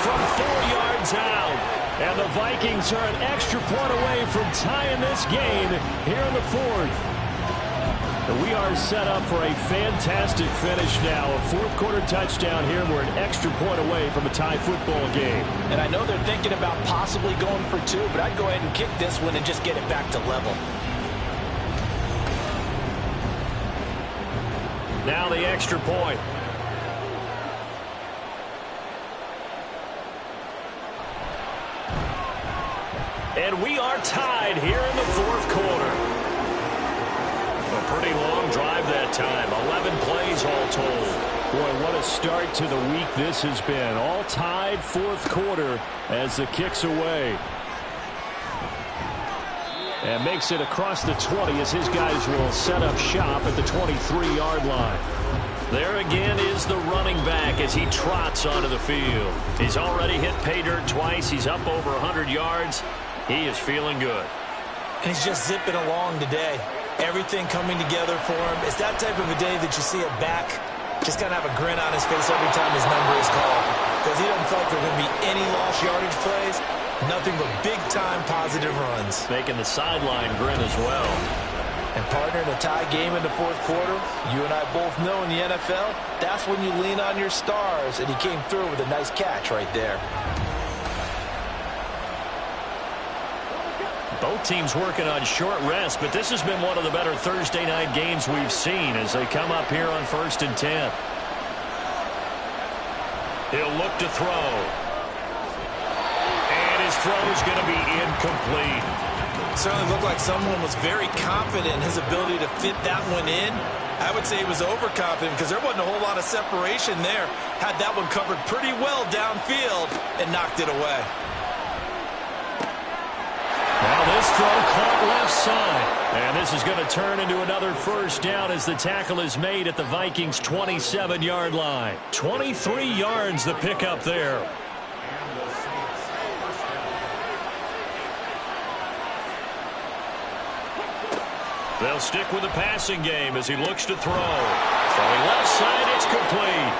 From 4 yards out. And the Vikings are an extra point away from tying this game here in the 4th. We are set up for a fantastic finish now. A 4th quarter touchdown here. We're an extra point away from a tie football game. And I know they're thinking about possibly going for 2, but I'd go ahead and kick this one and just get it back to level. Now the extra point. And we are tied here in the 4th quarter. A pretty long drive that time. 11 plays all told. Boy, what a start to the week this has been. All tied 4th quarter as the kick's away. And makes it across the 20 as his guys will set up shop at the 23-yard line. There again is the running back as he trots onto the field. He's already hit pay dirt twice. He's up over 100 yards. He is feeling good. And he's just zipping along today. Everything coming together for him. It's that type of a day that you see a back just kind of have a grin on his face every time his number is called, because he doesn't feel like there are going to be any lost yardage plays. Nothing but big-time positive runs. Making the sideline grin as well. And partner, in a tie game in the fourth quarter, you and I both know in the NFL, that's when you lean on your stars, and he came through with a nice catch right there. Both teams working on short rest, but this has been one of the better Thursday night games we've seen as they come up here on 1st and 10. He'll look to throw. And his throw is going to be incomplete. Certainly looked like someone was very confident in his ability to fit that one in. I would say he was overconfident because there wasn't a whole lot of separation there. Had that one covered pretty well downfield and knocked it away. Now this throw caught left side. And this is going to turn into another first down as the tackle is made at the Vikings' 27-yard line. 23 yards the pickup there. They'll stick with the passing game as he looks to throw. Throwing left side, it's complete.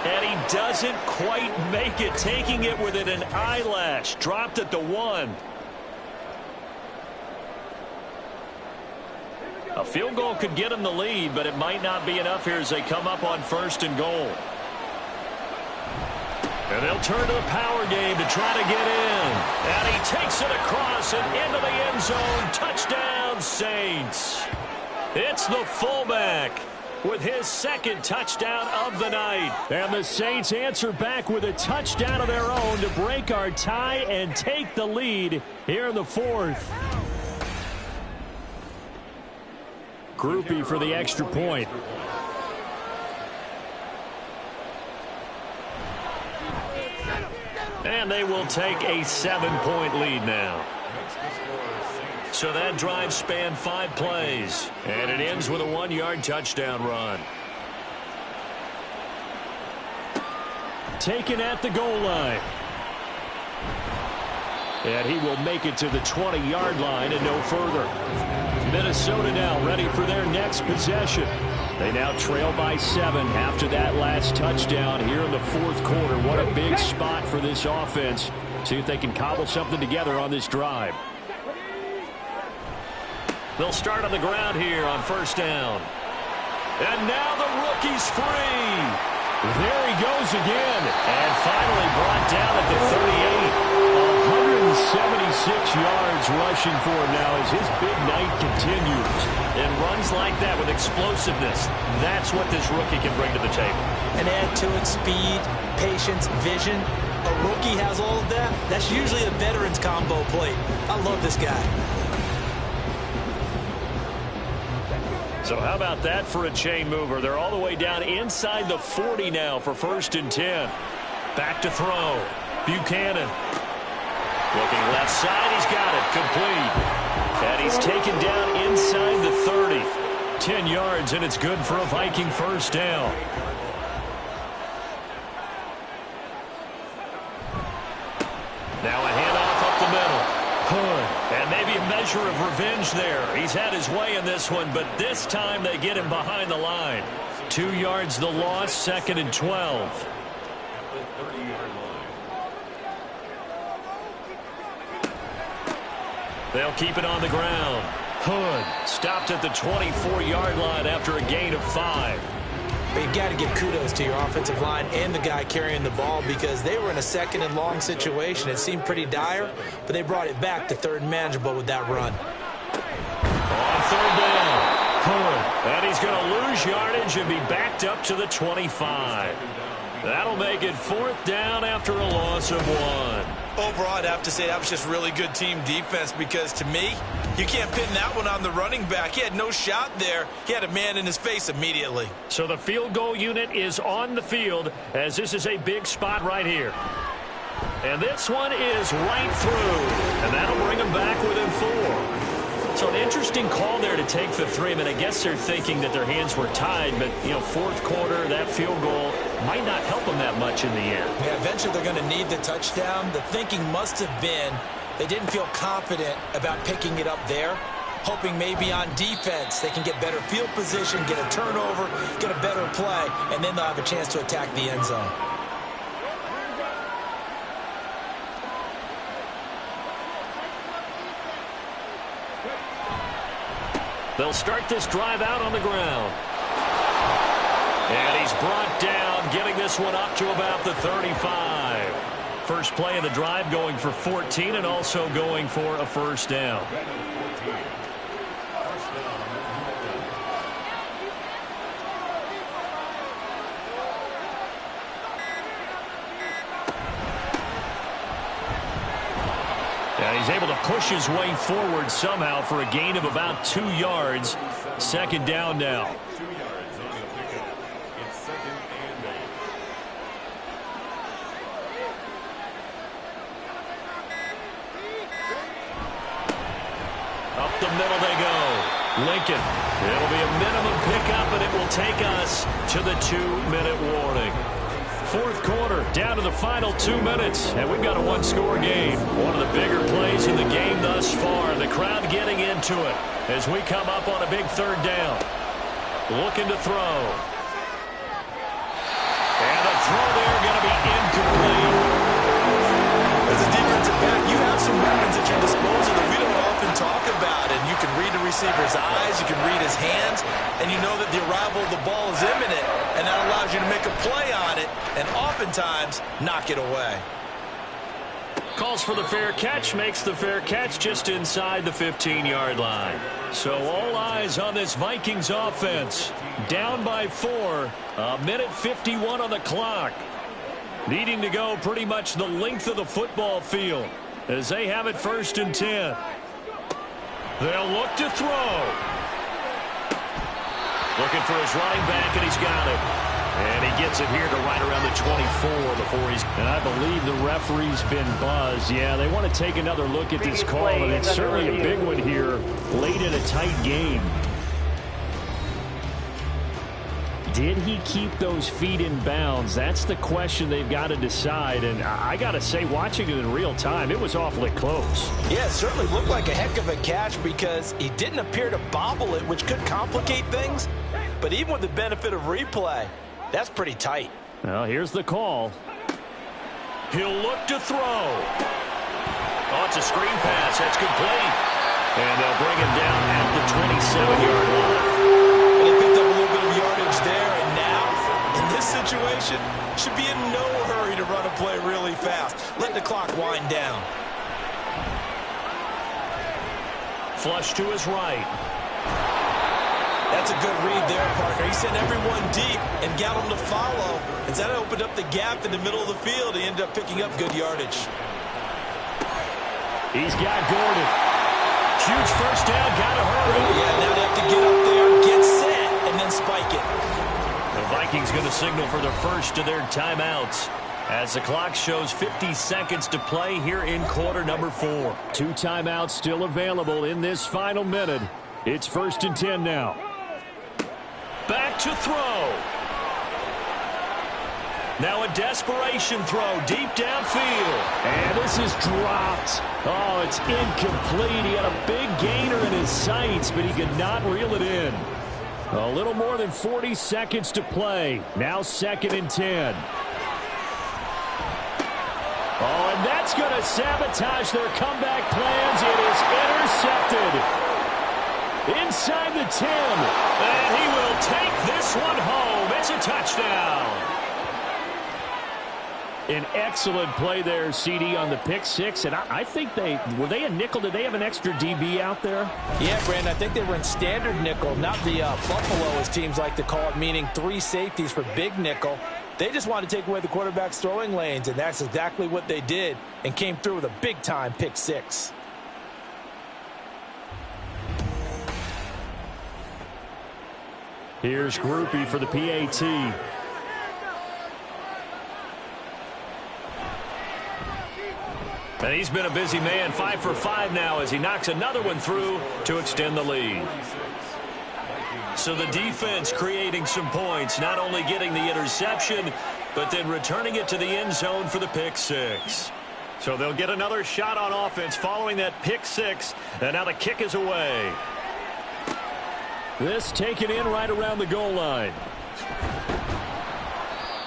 And he doesn't quite make it, taking it within an eyelash. Dropped at the 1. A field goal could get him the lead, but it might not be enough here as they come up on 1st and goal. And they'll turn to the power game to try to get in. And he takes it across and into the end zone. Touchdown, Saints. It's the fullback with his second touchdown of the night. And the Saints answer back with a touchdown of their own to break our tie and take the lead here in the 4th. Groupie for the extra point. And they will take a 7-point lead now. So that drive spanned 5 plays. And it ends with a 1-yard touchdown run. Taken at the goal line. And he will make it to the 20-yard line and no further. Minnesota now ready for their next possession. They now trail by 7 after that last touchdown here in the 4th quarter. What a big spot for this offense. See if they can cobble something together on this drive. They'll start on the ground here on 1st down. And now the rookie's free. There he goes again. And finally brought down at the 38. 176 yards rushing for him now as his big night continues. And runs like that with explosiveness. That's what this rookie can bring to the table. And add to it speed, patience, vision. A rookie has all of that. That's usually a veteran's combo plate. I love this guy. So how about that for a chain mover? They're all the way down inside the 40 now for 1st and 10. Back to throw. Buchanan. Looking left side, he's got it, complete. And he's taken down inside the 30. 10 yards, and it's good for a Viking first down. Now a handoff up the middle. Hood. And maybe a measure of revenge there. He's had his way in this one, but this time they get him behind the line. 2 yards the loss, 2nd and 12. They'll keep it on the ground. Hood stopped at the 24-yard line after a gain of 5. But you got to give kudos to your offensive line and the guy carrying the ball because they were in a 2nd and long situation. It seemed pretty dire, but they brought it back to 3rd and manageable with that run. On 3rd down, Hood. And he's going to lose yardage and be backed up to the 25. That'll make it 4th down after a loss of 1. Overall, I'd have to say that was just really good team defense because, to me, you can't pin that one on the running back. He had no shot there. He had a man in his face immediately. So the field goal unit is on the field as this is a big spot right here. And this one is right through. And that'll bring him back within 4. So an interesting call there to take the 3. I mean, I guess they're thinking that their hands were tied, but, you know, 4th quarter, that field goal might not help them that much in the end. Yeah, eventually they're going to need the touchdown. The thinking must have been they didn't feel confident about picking it up there, hoping maybe on defense they can get better field position, get a turnover, get a better play, and then they'll have a chance to attack the end zone. They'll start this drive out on the ground. And he's brought down, getting this one up to about the 35. First play of the drive going for 14 and also going for a first down. And he's able to push his way forward somehow for a gain of about 2 yards. Second down now. Up the middle they go. Lincoln. It'll be a minimum pickup, and it will take us to the 2-minute warning. Fourth quarter, down to the final 2 minutes, and we've got a one-score game. One of the bigger plays in the game thus far. The crowd getting into it as we come up on a big third down. Looking to throw. And the throw there going to be incomplete. As a defensive back, you have some weapons at your disposal that we don't often talk about. And you can read the receiver's eyes, you can read his hands, and you know that the arrival of the ball is imminent, and that allows you to make a play on it and oftentimes knock it away. Calls for the fair catch, makes the fair catch just inside the 15-yard line. So all eyes on this Vikings offense. Down by 4, a minute 51 on the clock. Needing to go pretty much the length of the football field as they have it 1st and 10. They'll look to throw. Looking for his running back, and he's got it. And he gets it here to right around the 24 before he's... And I believe the referee's been buzzed. Yeah, they want to take another look at this call, and it's certainly a big one here late in a tight game. Did he keep those feet in bounds? That's the question they've got to decide. And I got to say, watching it in real time, it was awfully close. Yeah, it certainly looked like a heck of a catch because he didn't appear to bobble it, which could complicate things. But even with the benefit of replay, that's pretty tight. Well, here's the call. He'll look to throw. Oh, it's a screen pass. That's complete. And they'll bring him down at the 27-yard line. And he picked up a little bit of yardage there, and now, in this situation, should be in no hurry to run a play really fast. Let the clock wind down. Flush to his right. That's a good read there, partner. He sent everyone deep and got them to follow. And that opened up the gap in the middle of the field. He ended up picking up good yardage. He's got Gordon. Huge first down, gotta hurry. Yeah, now they have to get up there, get set, and then spike it. The Vikings going to signal for the first of their timeouts as the clock shows 50 seconds to play here in quarter number 4. 2 timeouts still available in this final minute. It's 1st and 10 now. Back to throw. Now a desperation throw deep downfield. And this is dropped. Oh, it's incomplete. He had a big gainer in his sights, but he could not reel it in. A little more than 40 seconds to play. Now 2nd and 10. Oh, and that's going to sabotage their comeback plans. It is intercepted. Inside the 10. And he will take this one home. It's a touchdown. An excellent play there, CD, on the pick 6. And I think were they a nickel? Did they have an extra DB out there? Yeah, Brandon, I think they were in standard nickel, not the Buffalo, as teams like to call it, meaning 3 safeties for big nickel. They just wanted to take away the quarterback's throwing lanes, and that's exactly what they did and came through with a big-time pick 6. Here's Groupie for the PAT. And he's been a busy man, 5 for 5 now as he knocks another one through to extend the lead. So the defense creating some points, not only getting the interception, but then returning it to the end zone for the pick 6. So they'll get another shot on offense following that pick 6, and now the kick is away. This taken in right around the goal line.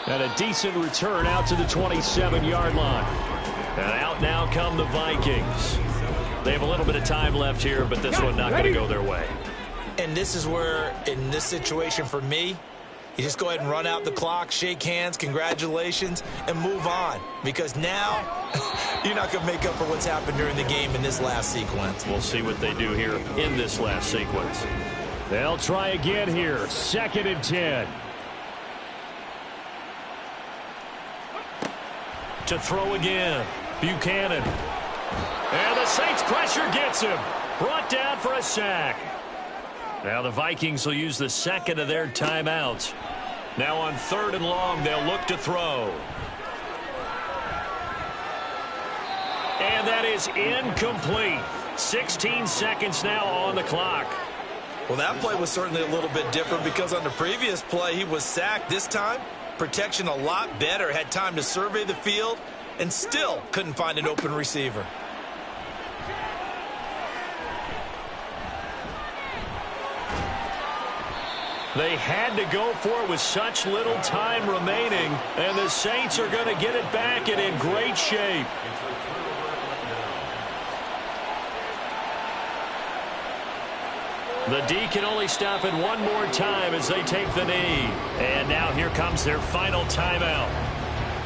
And a decent return out to the 27-yard line. And out now come the Vikings. They have a little bit of time left here, but this one not going to go their way. And this is where, in this situation for me, you just go ahead and run out the clock, shake hands, congratulations, and move on. Because now, you're not going to make up for what's happened during the game in this last sequence. We'll see what they do here in this last sequence. They'll try again here. 2nd and 10. To throw again. Buchanan. And the Saints pressure gets him. Brought down for a sack. Now the Vikings will use the second of their timeouts. Now on 3rd and long, they'll look to throw. And that is incomplete. 16 seconds now on the clock. Well, that play was certainly a little bit different because on the previous play, he was sacked. This time, protection a lot better. Had time to survey the field and still couldn't find an open receiver. They had to go for it with such little time remaining, and the Saints are going to get it back and in great shape. The D can only stop it one more time as they take the knee. And now here comes their final timeout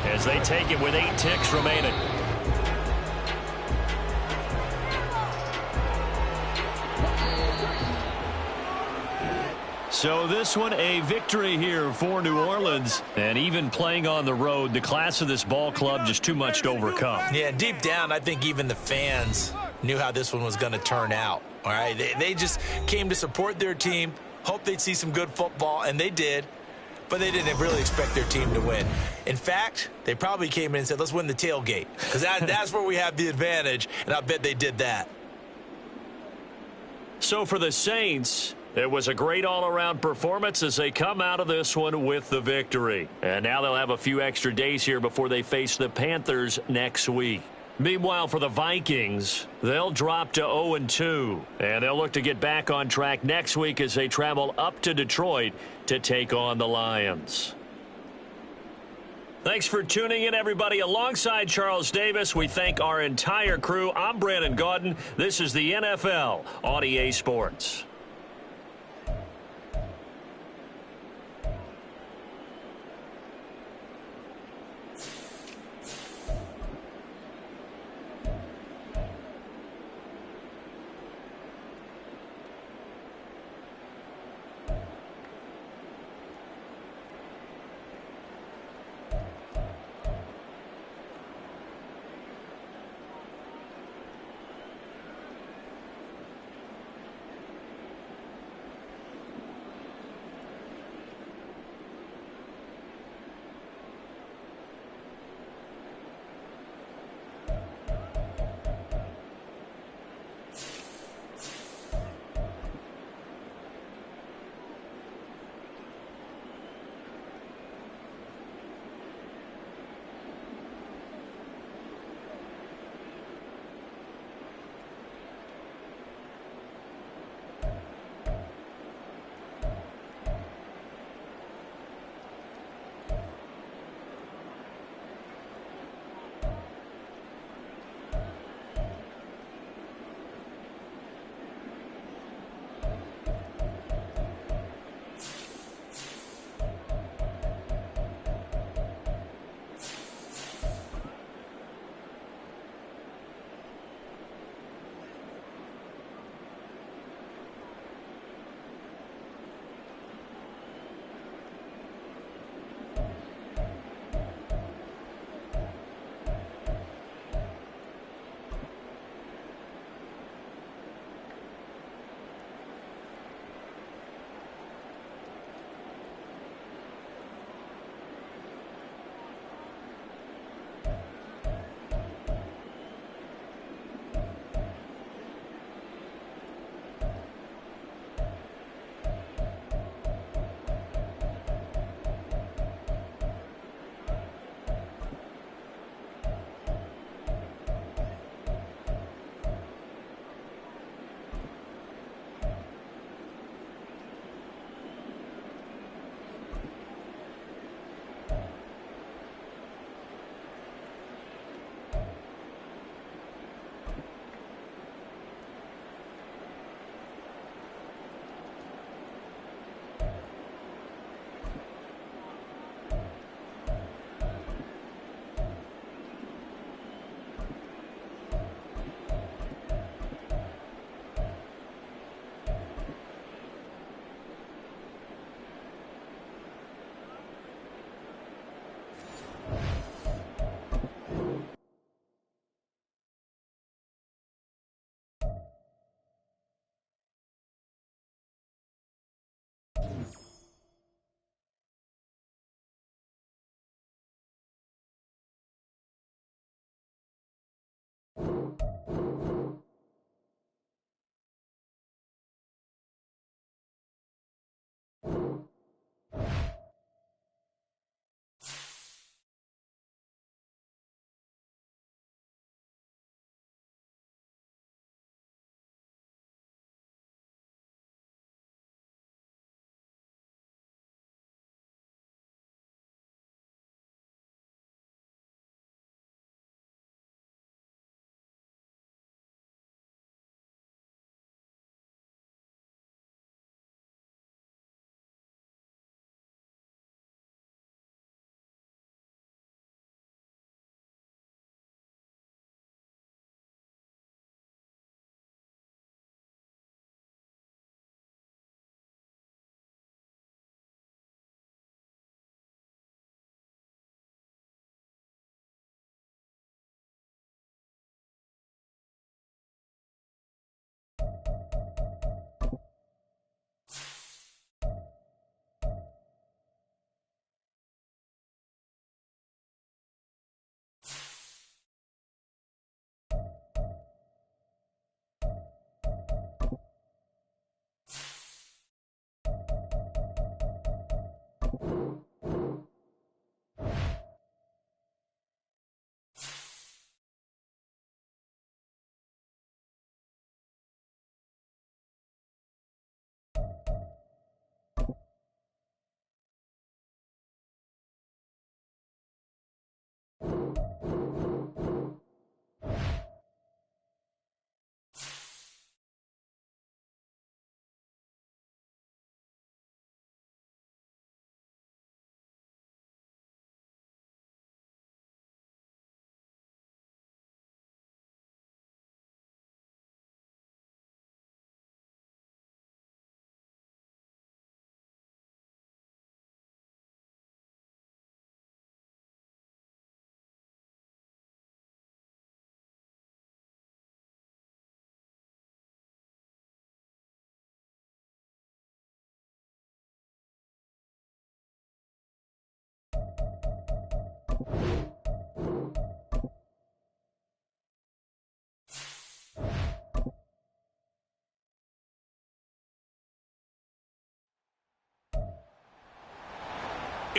as they take it with 8 ticks remaining. So this one a victory here for New Orleans. And even playing on the road, the class of this ball club just too much to overcome. Yeah, deep down, I think even the fans knew how this one was going to turn out. All right, they just came to support their team, hoped they'd see some good football, and they did. But they didn't really expect their team to win. In fact, they probably came in and said, let's win the tailgate, because that's where we have the advantage, and I bet they did that. So for the Saints, it was a great all-around performance as they come out of this one with the victory. And now they'll have a few extra days here before they face the Panthers next week. Meanwhile, for the Vikings, they'll drop to 0-2, and they'll look to get back on track next week as they travel up to Detroit to take on the Lions. Thanks for tuning in, everybody. Alongside Charles Davis, we thank our entire crew. I'm Brandon Gaudin. This is the NFL on EA Sports.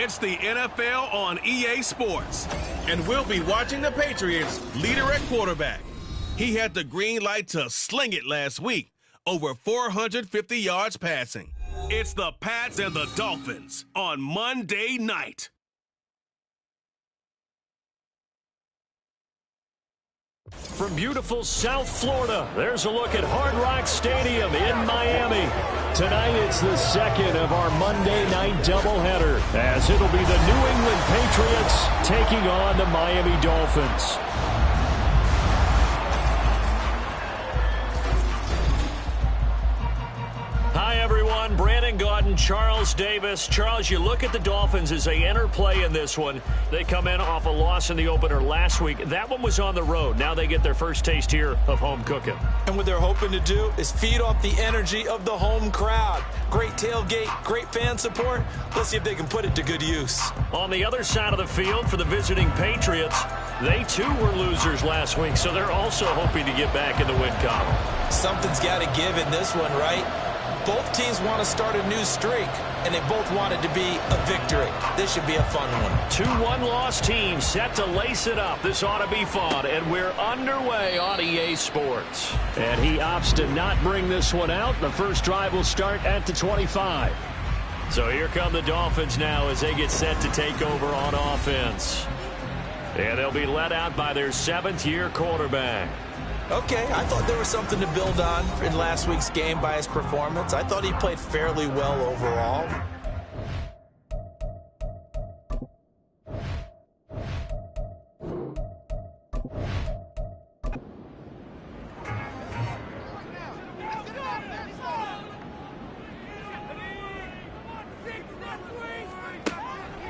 It's the NFL on EA Sports, and we'll be watching the Patriots' leader at quarterback. He had the green light to sling it last week, over 450 yards passing. It's the Pats and the Dolphins on Monday night. From beautiful South Florida, there's a look at Hard Rock Stadium in Miami. Tonight, it's the second of our Monday night doubleheader, as it'll be the New England Patriots taking on the Miami Dolphins. Hi, everyone. Brandon Gaudin, Charles Davis. Charles, you look at the Dolphins as they enter play in this one. They come in off a loss in the opener last week. That one was on the road. Now they get their first taste here of home cooking. And what they're hoping to do is feed off the energy of the home crowd. Great tailgate, great fan support. Let's see if they can put it to good use. On the other side of the field for the visiting Patriots, they too were losers last week, so they're also hoping to get back in the win column. Something's got to give in this one, right? Both teams want to start a new streak, and they both want it to be a victory. This should be a fun one. 2 one-loss teams set to lace it up. This ought to be fun, and we're underway on EA Sports. And he opts to not bring this one out. The first drive will start at the 25. So here come the Dolphins now as they get set to take over on offense. And they'll be led out by their 7th-year quarterback. Okay, I thought there was something to build on in last week's game by his performance. I thought he played fairly well overall.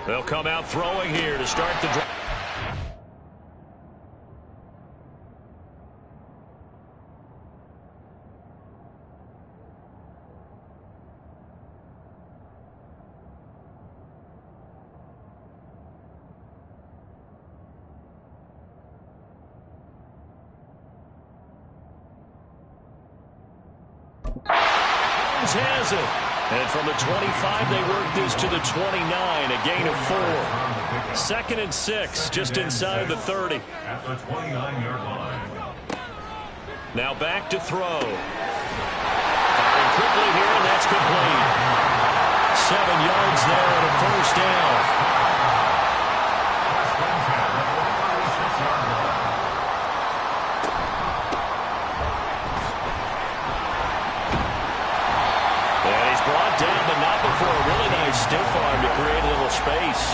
They'll come out throwing here to start the drive. Jones has it. And from the 25, they work this to the 29, a gain of 4. 2nd and 6, just inside the 30. At the 29-yard line. Now back to throw. Firing quickly here, and that's complete. 7 yards there and a first down. Brought down, but not before a really nice stiff arm to create a little space.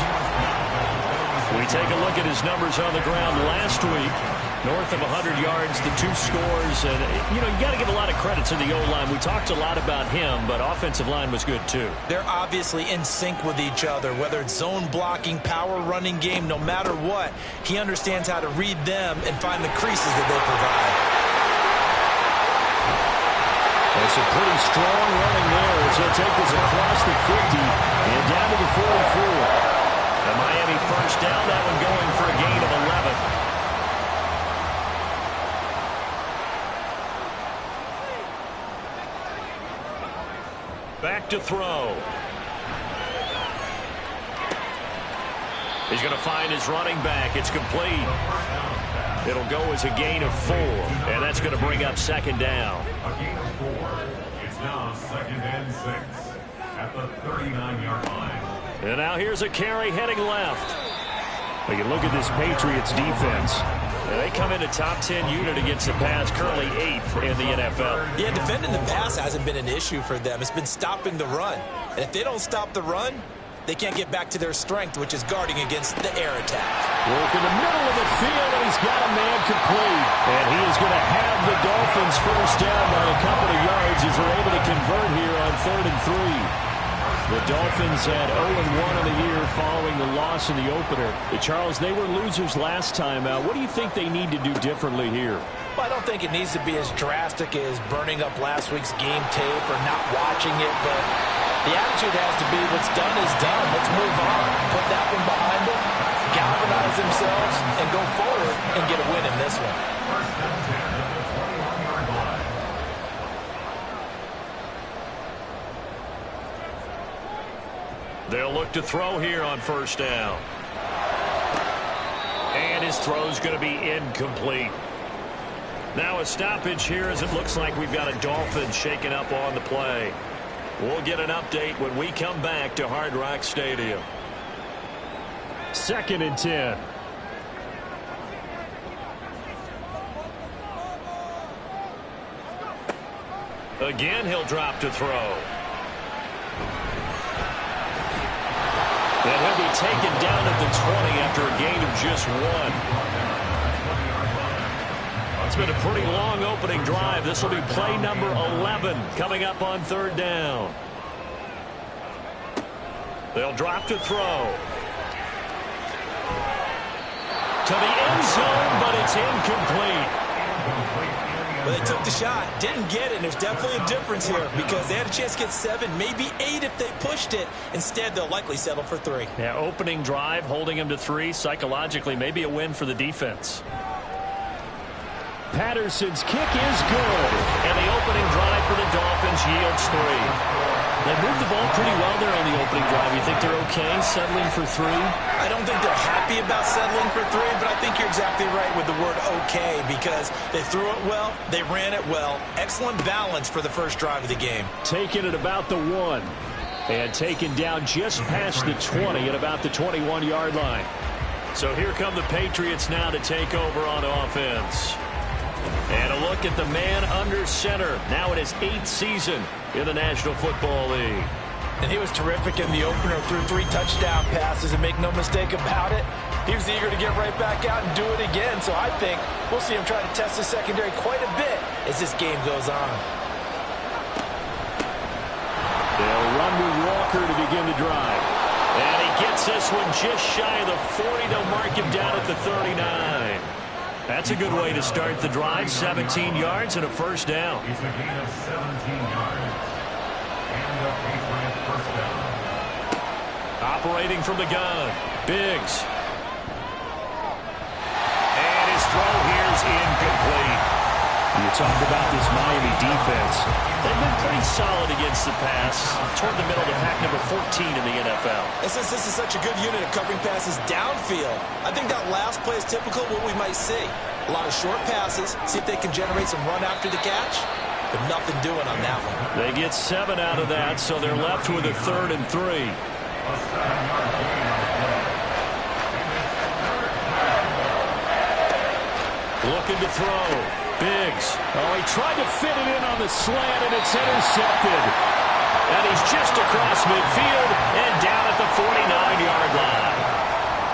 We take a look at his numbers on the ground last week. North of 100 yards, the 2 scores. And, you got to give a lot of credit to the O-line. We talked a lot about him, but offensive line was good, too. They're obviously in sync with each other, whether it's zone blocking, power running game, no matter what. He understands how to read them and find the creases that they provide. It's a pretty strong running there as he'll take this across the 50 and down to the 44. The Miami first down, that one going for a gain of 11. Back to throw. He's going to find his running back. It's complete. It'll go as a gain of 4, and that's going to bring up 2nd down. A gain of 4. It's now 2nd and 6 at the 39-yard line. And now here's a carry heading left. Well, you look at this Patriots defense. They come into top 10 unit against the pass, currently 8th in the NFL. Yeah, defending the pass hasn't been an issue for them. It's been stopping the run. And if they don't stop the run, they can't get back to their strength, which is guarding against the air attack. Work in the middle of the field, and he's got a man complete. And he is going to have the Dolphins first down by a couple of yards as they're able to convert here on 3rd and 3. The Dolphins had 0-1 in the year following the loss in the opener. Charles, they were losers last time out. What do you think they need to do differently here? Well, I don't think it needs to be as drastic as burning up last week's game tape or not watching it, but the attitude has to be what's done is done. Let's move on. Put that one behind them, galvanize themselves, and go forward and get a win in this one. They'll look to throw here on first down. And his throw's going to be incomplete. Now a stoppage here as it looks like we've got a Dolphin shaking up on the play. We'll get an update when we come back to Hard Rock Stadium. 2nd and 10. Again, he'll drop to throw. And he'll be taken down at the 20 after a gain of just 1. It's been a pretty long opening drive. This will be play number 11 coming up on 3rd down. They'll drop to throw. To the end zone, but it's incomplete. Well, they took the shot, didn't get it, and there's definitely a difference here because they had a chance to get 7, maybe 8 if they pushed it. Instead, they'll likely settle for 3. Yeah, opening drive, holding them to 3, psychologically, maybe a win for the defense. Patterson's kick is good, and the opening drive for the Dolphins yields 3. They moved the ball pretty well there on the opening drive. You think they're okay settling for 3? I don't think they're happy about settling for 3, but I think you're exactly right with the word okay because they threw it well, they ran it well. Excellent balance for the first drive of the game. Taking it about the 1 and taken down just past the 20 at about the 21-yard line. So here come the Patriots now to take over on offense. And a look at the man under center, now in his 8th season in the National Football League. And he was terrific in the opener, threw 3 touchdown passes, and make no mistake about it, he was eager to get right back out and do it again. So I think we'll see him try to test the secondary quite a bit as this game goes on. They'll run with Walker to begin the drive. And he gets this one just shy of the 40. They'll mark him down at the 39. That's a good way to start the drive. 17 yards and a first down. It's a gain of 17 yards. And a Patriot first down. Operating from the gun, Biggs. And his throw here is incomplete. You talk about this Miami defense. They've been pretty solid against the pass, toward the middle of the pack, number 14 in the NFL. And since this is such a good unit of covering passes downfield, I think that last play is typical of what we might see. A lot of short passes, see if they can generate some run after the catch, but nothing doing on that one. They get 7 out of that, so they're left with a 3rd and 3. Looking to throw. Biggs. Oh, he tried to fit it in on the slant, and it's intercepted. And he's just across midfield and down at the 49-yard line.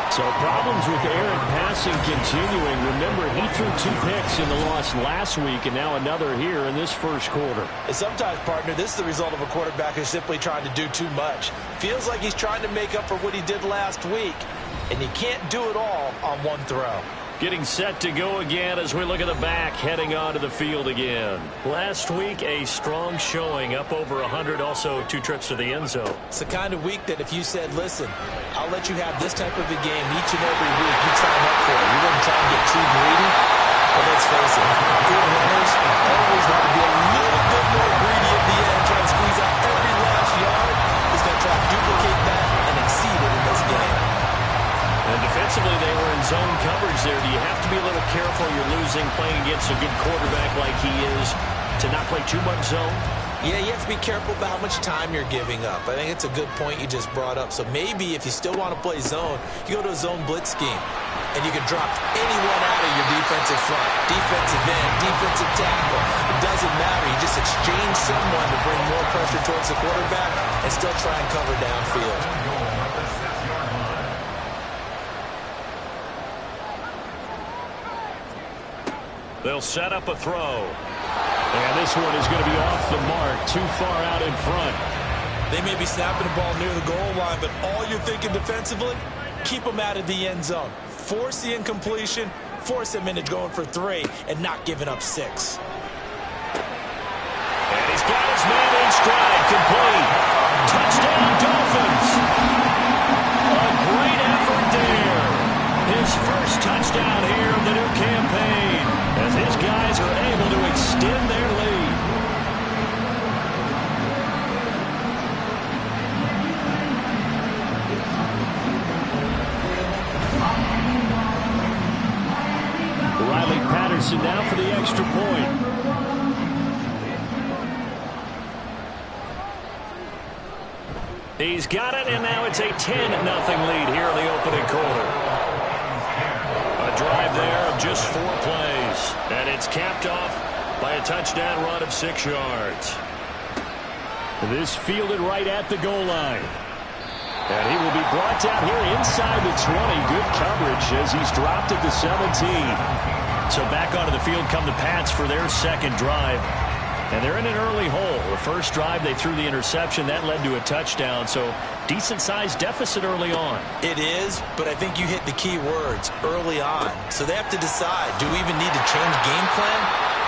So problems with errant passing continuing. Remember, he threw 2 picks in the loss last week, and now another here in this first quarter. And sometimes, partner, this is the result of a quarterback who's simply trying to do too much. Feels like he's trying to make up for what he did last week, and you can't do it all on one throw. Getting set to go again as we look at the back, heading onto the field again. Last week, a strong showing, up over 100, also 2 trips to the end zone. It's the kind of week that if you said, listen, I'll let you have this type of a game each and every week, you'd sign up for it. You wouldn't try and get too greedy. But let's face it, good runners always want to be a little bit more greedy at the end, trying to squeeze out every last yard. He's going to try to duplicate that and exceed it in this game. And defensively, they were in zone coverage there. Do you have to be a little careful you're losing playing against a good quarterback like he is to not play too much zone? Yeah, you have to be careful about how much time you're giving up. I think it's a good point you just brought up. So maybe if you still want to play zone, you go to a zone blitz scheme. And you can drop anyone out of your defensive front, defensive end, defensive tackle. It doesn't matter. You just exchange someone to bring more pressure towards the quarterback and still try and cover downfield. They'll set up a throw. And this one is going to be off the mark, too far out in front. They may be snapping the ball near the goal line, but all you're thinking defensively, keep them out of the end zone. Force the incompletion, force them into going for 3, and not giving up 6. And he's got his man in stride, complete. Touchdown, Dolphins. A great effort there. His first touchdown here of the new campaign, as his guys are able to extend their lead. Riley Patterson now for the extra point. He's got it, and now it's a 10-0 lead here in the opening quarter. A drive there of just 4 plays, and it's capped off by a touchdown run of 6 yards. This fielded right at the goal line. And he will be brought down here inside the 20. Good coverage as he's dropped at the 17. So back onto the field come the Pats for their second drive. And they're in an early hole. The first drive, they threw the interception. That led to a touchdown. So decent-sized deficit early on. It is, but I think you hit the key words, early on. So they have to decide, do we even need to change game plan?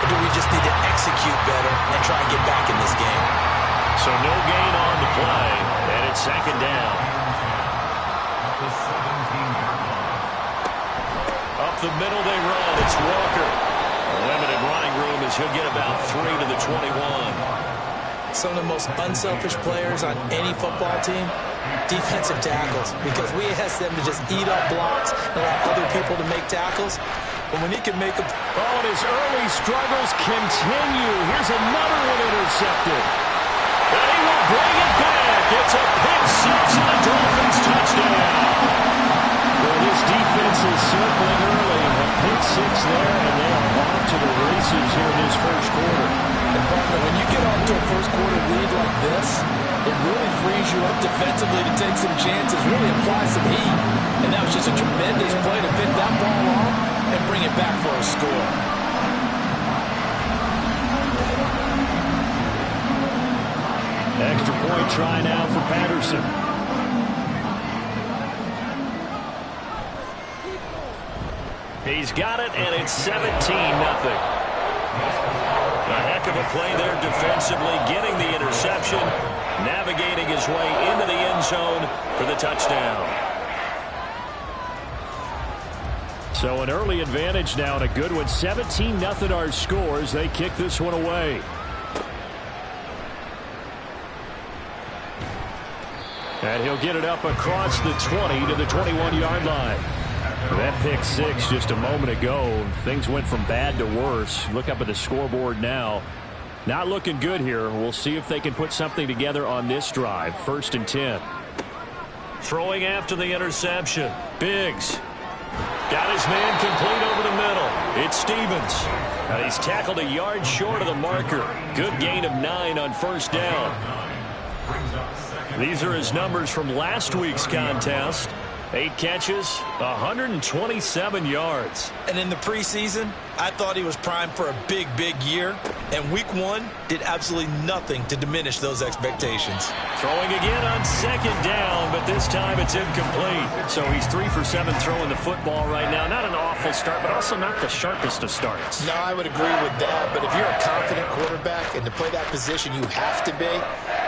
Or do we just need to execute better and try and get back in this game? So no gain on the play, and it's second down. Up the middle they run. It's Walker. Limited running room as he'll get about 3 to the 21. Some of the most unselfish players on any football team, defensive tackles, because we ask them to just eat up blocks and allow other people to make tackles. But when he can make them... Oh, and his early struggles continue. Here's another one intercepted. And he will bring it back. It's a pick six and a Dolphins touchdown. Well, this defense is circling early. A pick six there, and they are off to the races here in this first quarter. And partner, when you get off to a first quarter lead like this, it really frees you up defensively to take some chances, really apply some heat. And that was just a tremendous play to pick that ball off and bring it back for a score. Extra point try now for Patterson. He's got it, and it's 17-0. A heck of a play there defensively, getting the interception, navigating his way into the end zone for the touchdown. So an early advantage now and a good one. 17-0 our scores. They kick this one away. And he'll get it up across the 20 to the 21-yard line. That pick six just a moment ago. Things went from bad to worse. Look up at the scoreboard now. Not looking good here. We'll see if they can put something together on this drive. 1st and 10. Throwing after the interception. Biggs. Got his man complete over the middle. It's Stevens. And he's tackled a yard short of the marker. Good gain of 9 on 1st down. These are his numbers from last week's contest. 8 catches, 127 yards. And in the preseason, I thought he was primed for a big, big year. And week 1 did absolutely nothing to diminish those expectations. Throwing again on 2nd down, but this time it's incomplete. So he's 3 for 7 throwing the football right now. Not an awful start, but also not the sharpest of starts. No, I would agree with that. But if you're a confident quarterback and to play that position, you have to be.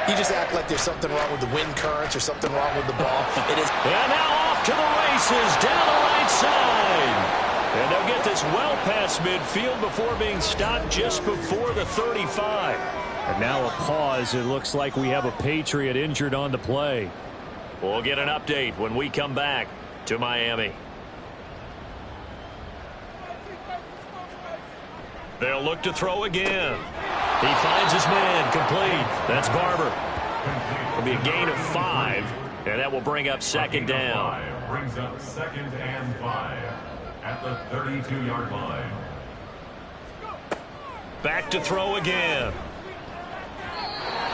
You just act like there's something wrong with the wind currents or something wrong with the ball. It is. And now off to the races down the right side. And they'll get this well past midfield before being stopped just before the 35. And now a pause. It looks like we have a Patriot injured on the play. We'll get an update when we come back to Miami. They'll look to throw again. He finds his man complete. That's Barber. It'll be a gain of 5, and that will bring up 2nd down. Brings up 2nd and 5 at the 32-yard line. Back to throw again.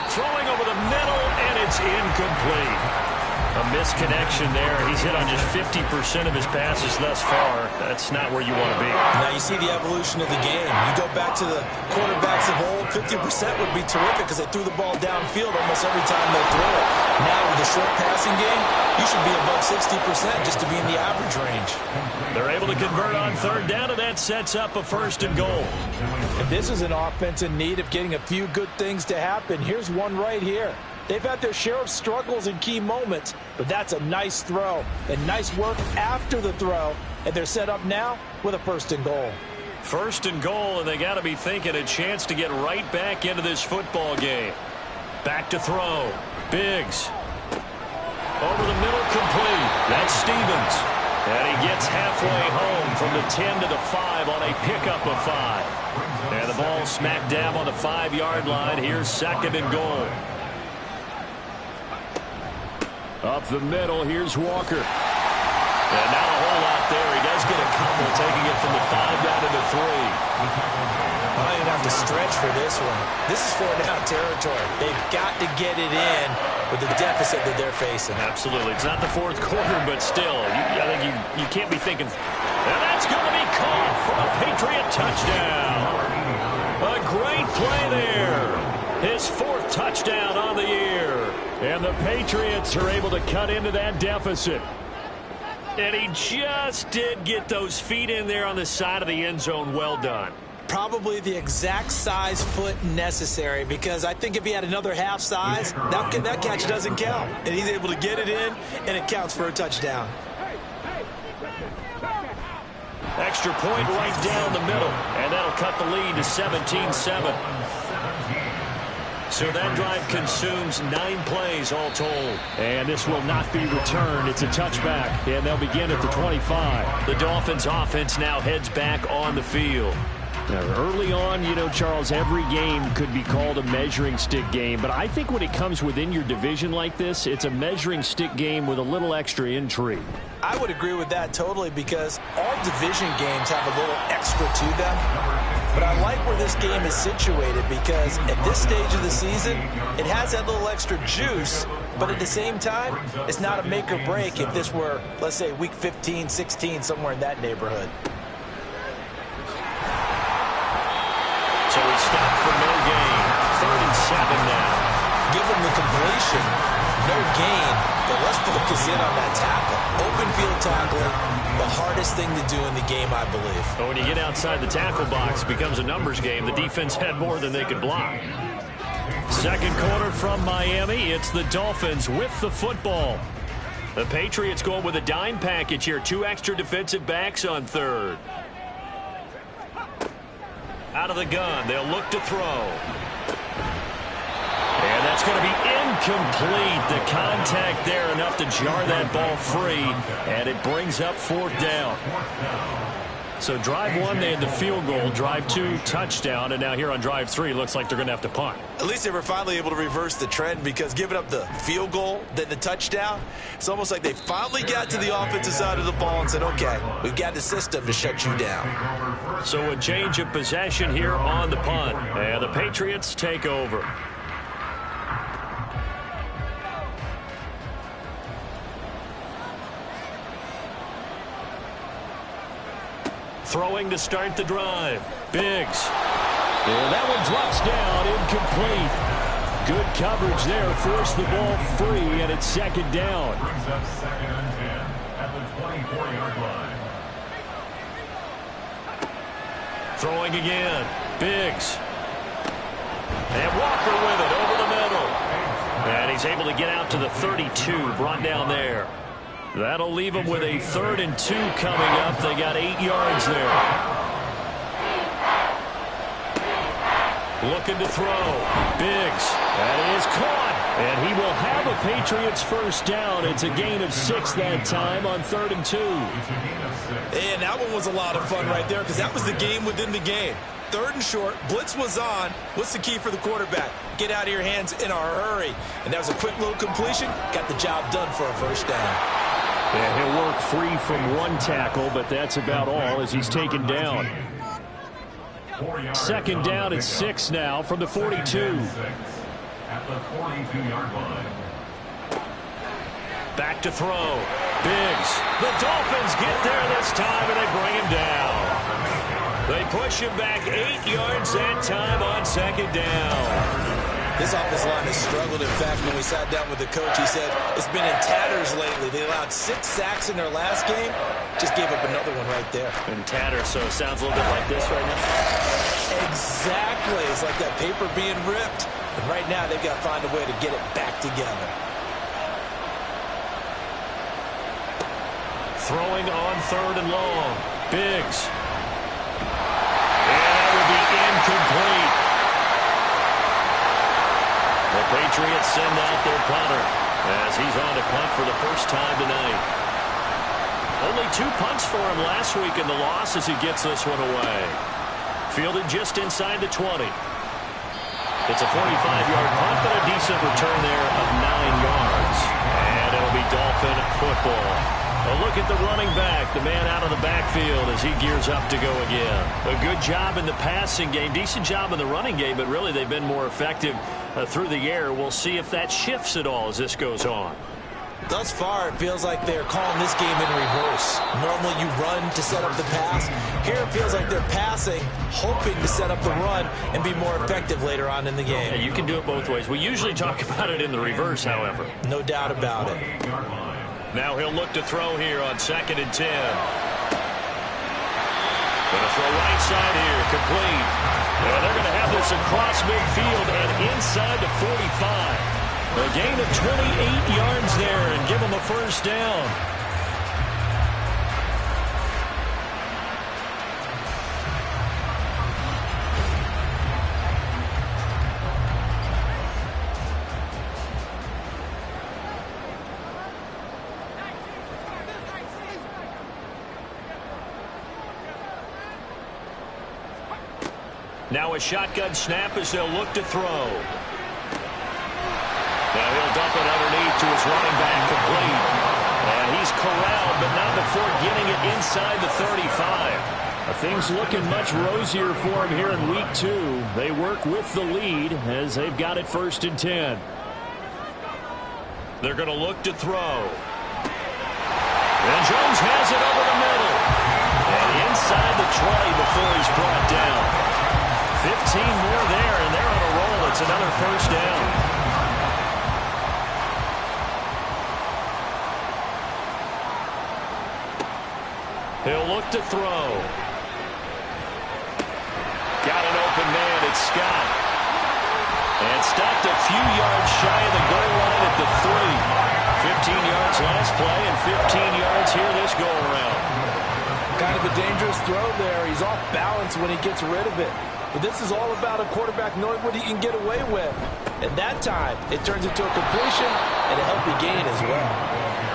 Throwing over the middle, and it's incomplete. A misconnection there. He's hit on just 50% of his passes thus far. That's not where you want to be. Now you see the evolution of the game. You go back to the quarterbacks of old, 50% would be terrific because they threw the ball downfield almost every time they throw it. Now with the short passing game, you should be above 60% just to be in the average range. They're able to convert on 3rd down, and that sets up a 1st and goal. And this is an offense in need of getting a few good things to happen. Here's one right here. They've had their share of struggles in key moments, but that's a nice throw and nice work after the throw, and they're set up now with a 1st and goal. 1st and goal, and they got to be thinking a chance to get right back into this football game. Back to throw. Biggs. Over the middle, complete. That's Stevens. And he gets halfway home from the 10 to the 5 on a pickup of 5. And the ball smack dab on the 5-yard line. Here's 2nd and goal. Up the middle, here's Walker. And now a whole lot there. He does get a couple, taking it from the 5 down to the 3. I didn't have to stretch for this one. This is 4-down territory. They've got to get it in with the deficit that they're facing. Absolutely. It's not the 4th quarter, but still, I think you can't be thinking. And that's going to be caught for a Patriot touchdown. A great play there. His 4th touchdown on the year. And the Patriots are able to cut into that deficit. And he just did get those feet in there on the side of the end zone. Well done. Probably the exact size foot necessary, because I think if he had another half size, that catch doesn't count. And he's able to get it in, and it counts for a touchdown. Extra point right down the middle. And that'll cut the lead to 17-7. So that drive consumes 9 plays all told. And this will not be returned. It's a touchback, and they'll begin at the 25. The Dolphins offense now heads back on the field. Now, early on, you know, Charles, every game could be called a measuring stick game. But I think when it comes within your division like this, it's a measuring stick game with a little extra intrigue. I would agree with that totally, because all division games have a little extra to them. But I like where this game is situated, because at this stage of the season, it has that little extra juice, but at the same time, it's not a make or break if this were, let's say, week 15, 16, somewhere in that neighborhood. So we stop for no gain. 3rd and 7 now. Give them the completion, no gain, but let's focus in on that tackle. Open field tackling, the hardest thing to do in the game, I believe. But when you get outside the tackle box, it becomes a numbers game. The defense had more than they could block. 2nd quarter from Miami. It's the Dolphins with the football. The Patriots going with a dime package here. 2 extra defensive backs on 3rd. Out of the gun, they'll look to throw. And That's going to be incomplete. The contact there enough to jar that ball free, and it brings up 4th down. So drive 1, they had the field goal. Drive 2, touchdown. And now here on drive 3, looks like they're going to have to punt. At least they were finally able to reverse the trend, because giving up the field goal, then the touchdown, it's almost like they finally got to the offensive side of the ball and said, okay, we've got the system to shut you down. So a change of possession here on the punt. And the Patriots take over. Throwing to start the drive. Biggs. And that one drops down, incomplete. Good coverage there. Forced the ball free, and it's 2nd down. Brings up 2nd and 10 at the 24-yard line. Throwing again. Biggs. And Walker with it over the middle. And he's able to get out to the 32, brought down there. That'll leave them with a 3rd and 2 coming up. They got 8 yards there. Looking to throw. Biggs. That is caught. And he will have a Patriots 1st down. It's a gain of 6 that time on 3rd and 2. And that one was a lot of fun right there, because that was the game within the game. 3rd and short, blitz was on. What's the key for the quarterback? Get out of your hands in a hurry. And that was a quick little completion. Got the job done for a 1st down. And he'll work free from 1 tackle, but that's about all as he's taken down. 2nd down at 6 now from the 42. At the 42-yard line. Back to throw. Biggs. The Dolphins get there this time, and they bring him down. They push him back 8 yards that time on 2nd down. This offensive line has struggled. In fact, when we sat down with the coach, he said it's been in tatters lately. They allowed 6 sacks in their last game. Just gave up another one right there. In tatters, so it sounds a little bit like this right now. Exactly. It's like that paper being ripped. And right now, they've got to find a way to get it back together. Throwing on 3rd and long. Biggs. And that will be incomplete. The Patriots send out their punter as he's on to punt for the first time tonight. Only 2 punts for him last week in the loss as he gets this one away. Fielded just inside the 20. It's a 45-yard punt, but a decent return there of 9 yards. And it'll be Dolphin football. A look at the running back, the man out of the backfield as he gears up to go again. A good job in the passing game, decent job in the running game, but really they've been more effective through the air. We'll see if that shifts at all as this goes on. Thus far, it feels like they're calling this game in reverse. Normally you run to set up the pass. Here it feels like they're passing, hoping to set up the run and be more effective later on in the game. Yeah, you can do it both ways. We usually talk about it in the reverse, however. No doubt about it. Now he'll look to throw here on 2nd and 10. Going to throw right side here, complete. And they're going to have this across midfield and inside the 45. A gain of 28 yards there and give them a 1st down. Now a shotgun snap as they'll look to throw. Now he'll dump it underneath to his running back, complete. And he's corralled, but not before getting it inside the 35. Things looking much rosier for him here in week 2. They work with the lead as they've got it 1st and 10. They're going to look to throw. And Jones has it over the middle. And inside the 20 before he's brought down. 15 more there, and they're on a roll. It's another 1st down. He'll look to throw. Got an open man. It's Scott. And stopped a few yards shy of the goal line at the 3. 15 yards last play and 15 yards here this go-around. Kind of a dangerous throw there. He's off balance when he gets rid of it. But this is all about a quarterback knowing what he can get away with. And that time, it turns into a completion and a healthy gain as well.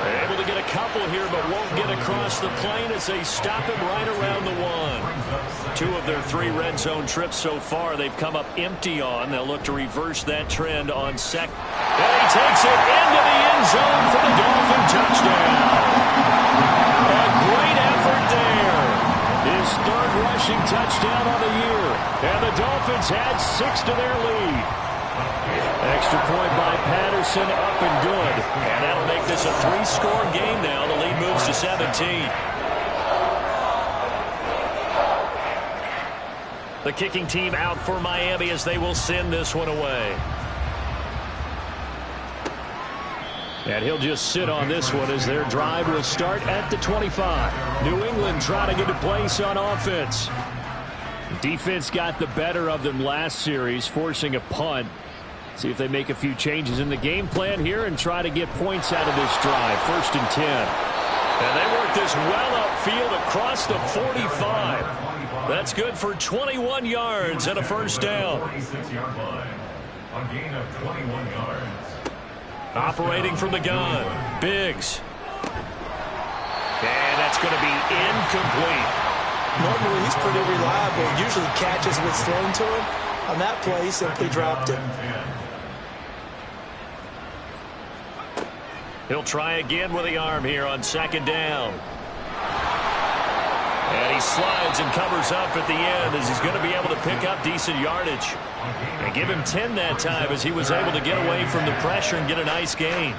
Able to get a couple here, but won't get across the plane as they stop him right around the 1. 2 of their 3 red zone trips so far they've come up empty on. They'll look to reverse that trend on second. And he takes it into the end zone for the Dolphin touchdown. A great effort there. His 3rd rushing touchdown on the year. And the Dolphins add 6 to their lead. Extra point by Patterson, up and good. And that'll make this a 3-score game now. The lead moves to 17. The kicking team out for Miami as they will send this one away. And he'll just sit on this one as their drive will start at the 25. New England trying to get a place on offense. Defense got the better of them last series, forcing a punt. See if they make a few changes in the game plan here and try to get points out of this drive. 1st and 10. And they work this well upfield across the 45. That's good for 21 yards and a first down. 46-yard line. A gain of 21 yards. Operating from the gun, Biggs. And that's going to be incomplete. Normally, he's pretty reliable. Usually catches what's thrown to him. On that play, he simply dropped it. He'll try again with the arm here on 2nd down. And he slides and covers up at the end as he's going to be able to pick up decent yardage. And give him 10 that time as he was able to get away from the pressure and get a nice gain.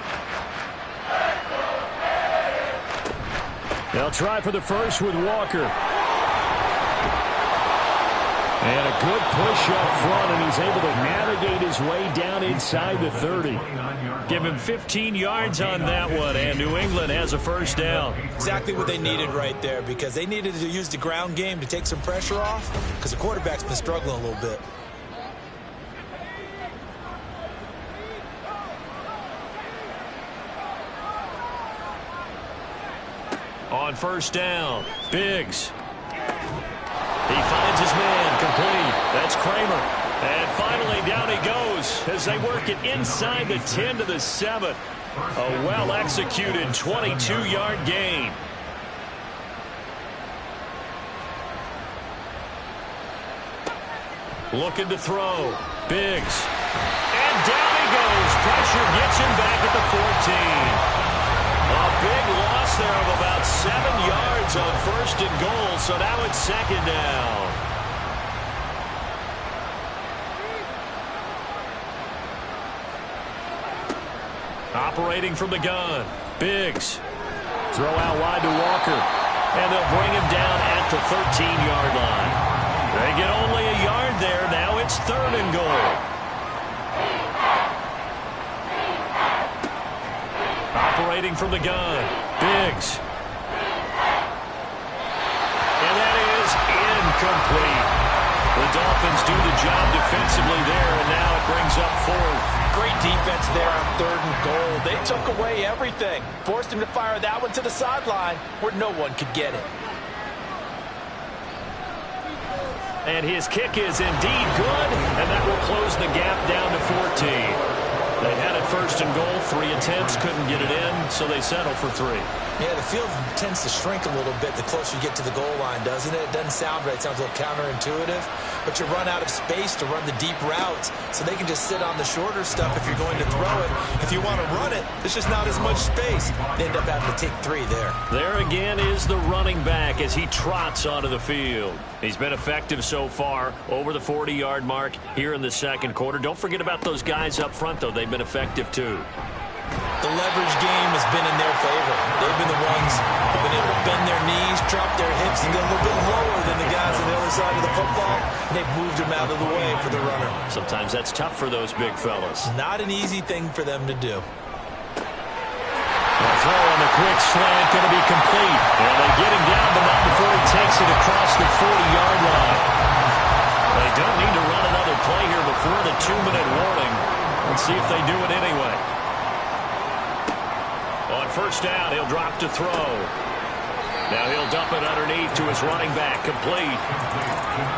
They'll try for the first with Walker. And a good push up front, and he's able to navigate his way down inside the 30. Give him 15 yards on that one, and New England has a first down. Exactly what they needed right there, because they needed to use the ground game to take some pressure off, because the quarterback's been struggling a little bit. On 1st down, Biggs. He finds his man, complete. That's Kramer. And finally, down he goes as they work it inside the 10 to the 7. A well-executed 22-yard gain. Looking to throw. Biggs. And down he goes. Pressure gets him back at the 14. A big loss there of about 7 yards on 1st and goal, so now it's 2nd down. Operating from the gun, Biggs. Throw out wide to Walker, and they'll bring him down at the 13-yard line. They get only a yard there. Now it's 3rd and goal. Operating from the gun, Biggs. And that is incomplete. The Dolphins do the job defensively there, and now it brings up 4th. Great defense there on 3rd and goal. They took away everything. Forced him to fire that one to the sideline where no one could get it. And his kick is indeed good, and that will close the gap down to 14. They had it 1st and goal, 3 attempts, couldn't get it in, so they settle for 3. Yeah, the field tends to shrink a little bit the closer you get to the goal line, doesn't it? It doesn't sound right. It sounds a little counterintuitive. But you run out of space to run the deep routes, so they can just sit on the shorter stuff if you're going to throw it. If you want to run it, there's just not as much space. They end up having to take 3 there. There again is the running back as he trots onto the field. He's been effective so far, over the 40-yard mark here in the 2nd quarter. Don't forget about those guys up front, though. They've been effective, too. The leverage game has been in their favor. They've been the ones who've been able to bend their knees, drop their hips, and get a little bit lower than the guys on the other side of the football. And they've moved them out of the way for the runner. Sometimes that's tough for those big fellas. Not an easy thing for them to do. The throw on the quick slant going to be complete. And they get him down, but not before he takes it across the 40-yard line. They don't need to run another play here before the 2-minute warning. Let's see if they do it anyway. On 1st down, he'll drop to throw. Now he'll dump it underneath to his running back, complete.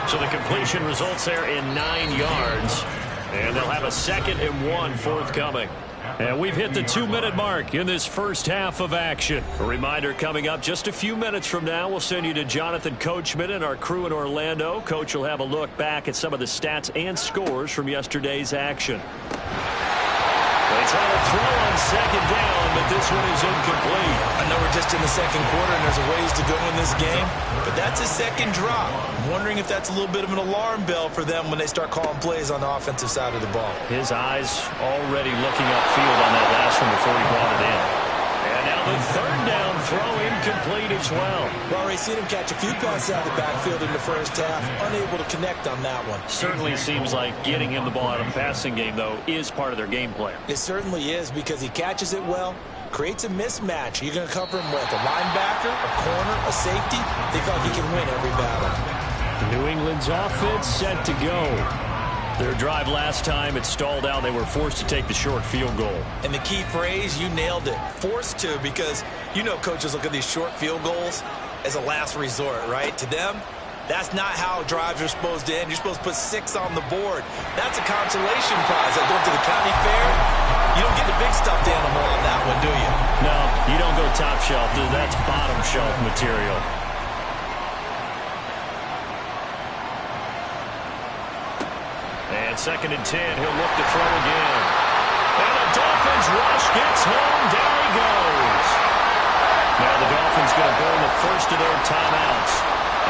So the completion results there in 9 yards. And they'll have a 2nd and 1 forthcoming. And we've hit the 2-minute mark in this first half of action. A reminder coming up just a few minutes from now, we'll send you to Jonathan Coachman and our crew in Orlando. Coach will have a look back at some of the stats and scores from yesterday's action. They try to throw on 2nd down, but this one is incomplete. I know we're just in the 2nd quarter and there's a ways to go in this game, but that's a 2nd drop. I'm wondering if that's a little bit of an alarm bell for them when they start calling plays on the offensive side of the ball. His eyes already looking upfield on that last one before he brought it in. And now the 3rd down throw incomplete as well. We've already seen him catch a few passes out of the backfield in the first half, unable to connect on that one. Certainly seems like getting him the ball out of the passing game, though, is part of their game plan. It certainly is because he catches it well, creates a mismatch. You're going to cover him with a linebacker, a corner, a safety. They feel like he can win every battle. New England's offense set to go. Their drive last time, it stalled out. They were forced to take the short field goal. And the key phrase, you nailed it, forced to, because you know coaches look at these short field goals as a last resort, right? To them, that's not how drives are supposed to end. You're supposed to put 6 on the board. That's a consolation prize. Like going to the county fair, you don't get the big stuffed animal on that one, do you? No, you don't go top shelf. That's bottom shelf material. And 2nd and 10, he'll look to throw again. And the Dolphins rush gets home. Down he goes. Now the Dolphins going to burn the first of their timeouts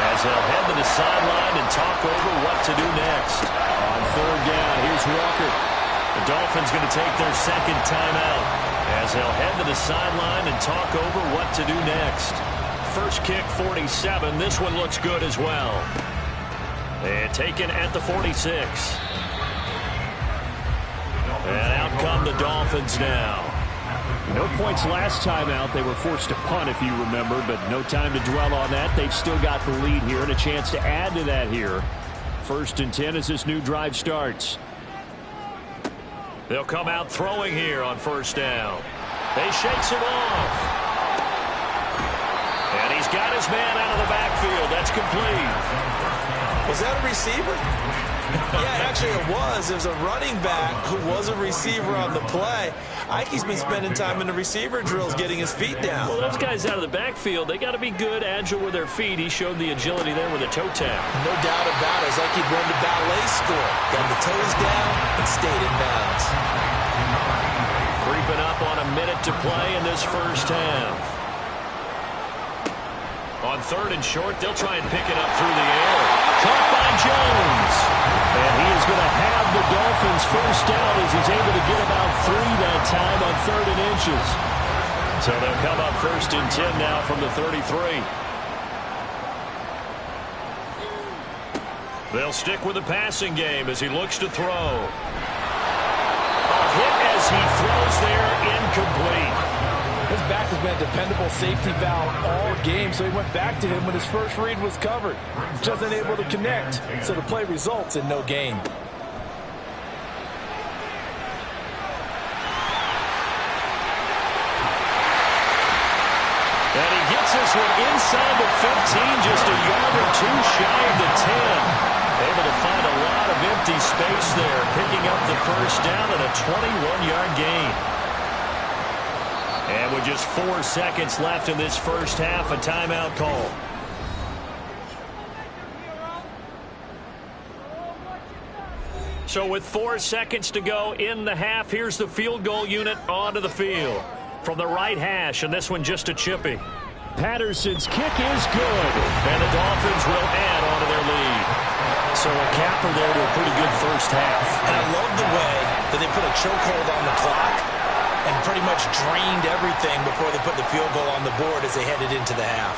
as they'll head to the sideline and talk over what to do next. On 3rd down, here's Walker. The Dolphins going to take their 2nd timeout as they'll head to the sideline and talk over what to do next. First kick, 47. This one looks good as well. And taken at the 46. And out come the Dolphins now. No points last time out. They were forced to punt, if you remember, but no time to dwell on that. They've still got the lead here and a chance to add to that here. 1st and 10 as this new drive starts. They'll come out throwing here on 1st down. They shakes him off. And he's got his man out of the backfield. That's complete. Was that a receiver? Yeah, actually it was. It was a running back who was a receiver on the play. Ike's been spending time in the receiver drills getting his feet down. Well, those guys out of the backfield, they got to be good, agile with their feet. He showed the agility there with a toe tap. No doubt about it. It's like he'd run the ballet score. Got the toes down and stayed in bounds. Creeping up on a minute to play in this first half. On 3rd and short, they'll try and pick it up through the air. Caught by Jones. And he is going to have the Dolphins first down as he's able to get about 3 that time on 3rd and inches. So they'll come up 1st and 10 now from the 33. They'll stick with the passing game as he looks to throw. A hit as he throws there, incomplete. His back has been a dependable safety valve all game, so he went back to him when his first read was covered. Just unable to connect, so the play results in no gain. And he gets this one inside the 15, just a yard or 2 shy of the 10. Able to find a lot of empty space there, picking up the first down and a 21-yard gain. And with just 4 seconds left in this first half, a timeout call. So with 4 seconds to go in the half, here's the field goal unit onto the field. From the right hash, and this one just a chippy. Patterson's kick is good. And the Dolphins will add on to their lead. So a capper there to a pretty good first half. And I love the way that they put a chokehold on the clock and pretty much drained everything before they put the field goal on the board as they headed into the half.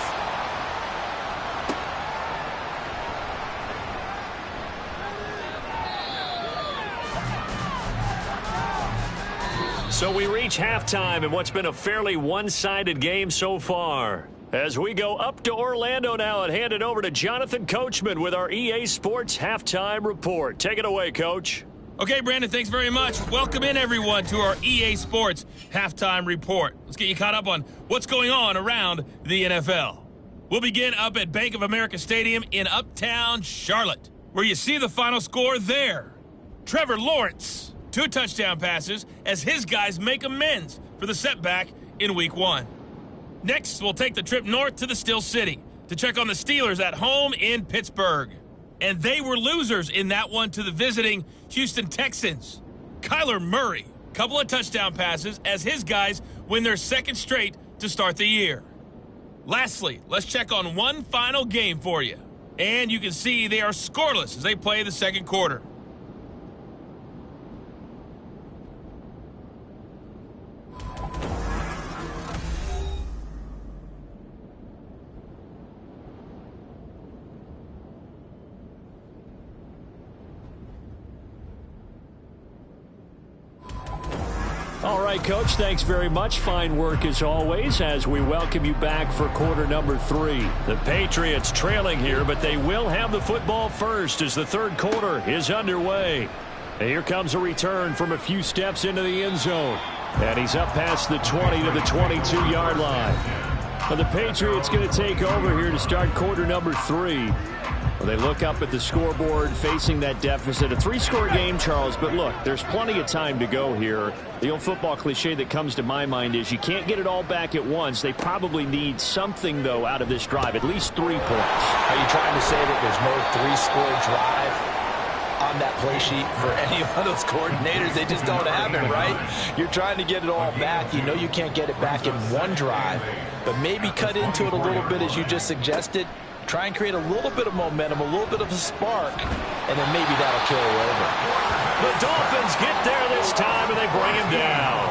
So we reach halftime in what's been a fairly one-sided game so far. As we go up to Orlando now and hand it over to Jonathan Coachman with our EA Sports Halftime Report. Take it away, Coach. Okay, Brandon, thanks very much. Welcome in, everyone, to our EA Sports Halftime Report. Let's get you caught up on what's going on around the NFL. We'll begin up at Bank of America Stadium in Uptown Charlotte, where you see the final score there. Trevor Lawrence, 2 touchdown passes as his guys make amends for the setback in Week 1. Next, we'll take the trip north to the Steel City to check on the Steelers at home in Pittsburgh. And they were losers in that one to the visiting Houston Texans. Kyler Murray, couple of touchdown passes as his guys win their 2nd straight to start the year. Lastly, let's check on one final game for you. And you can see they are scoreless as they play the 2nd quarter. All right, Coach, thanks very much. Fine work as always as we welcome you back for quarter number 3. The Patriots trailing here, but they will have the football first as the 3rd quarter is underway. And here comes a return from a few steps into the end zone. And he's up past the 20 to the 22-yard line. Well, the Patriots going to take over here to start quarter number 3. Well, they look up at the scoreboard facing that deficit. A 3-score game, Charles, but look, there's plenty of time to go here. The old football cliche that comes to my mind is you can't get it all back at once. They probably need something, though, out of this drive, at least 3 points. Are you trying to say that there's no 3-score drive on that play sheet for any one of those coordinators? They just don't have it, right? You're trying to get it all back. You know you can't get it back in one drive, but maybe cut into it a little bit as you just suggested. Try and create a little bit of momentum, a little bit of a spark, and then maybe that'll carry over. The Dolphins get there this time, and they bring him down.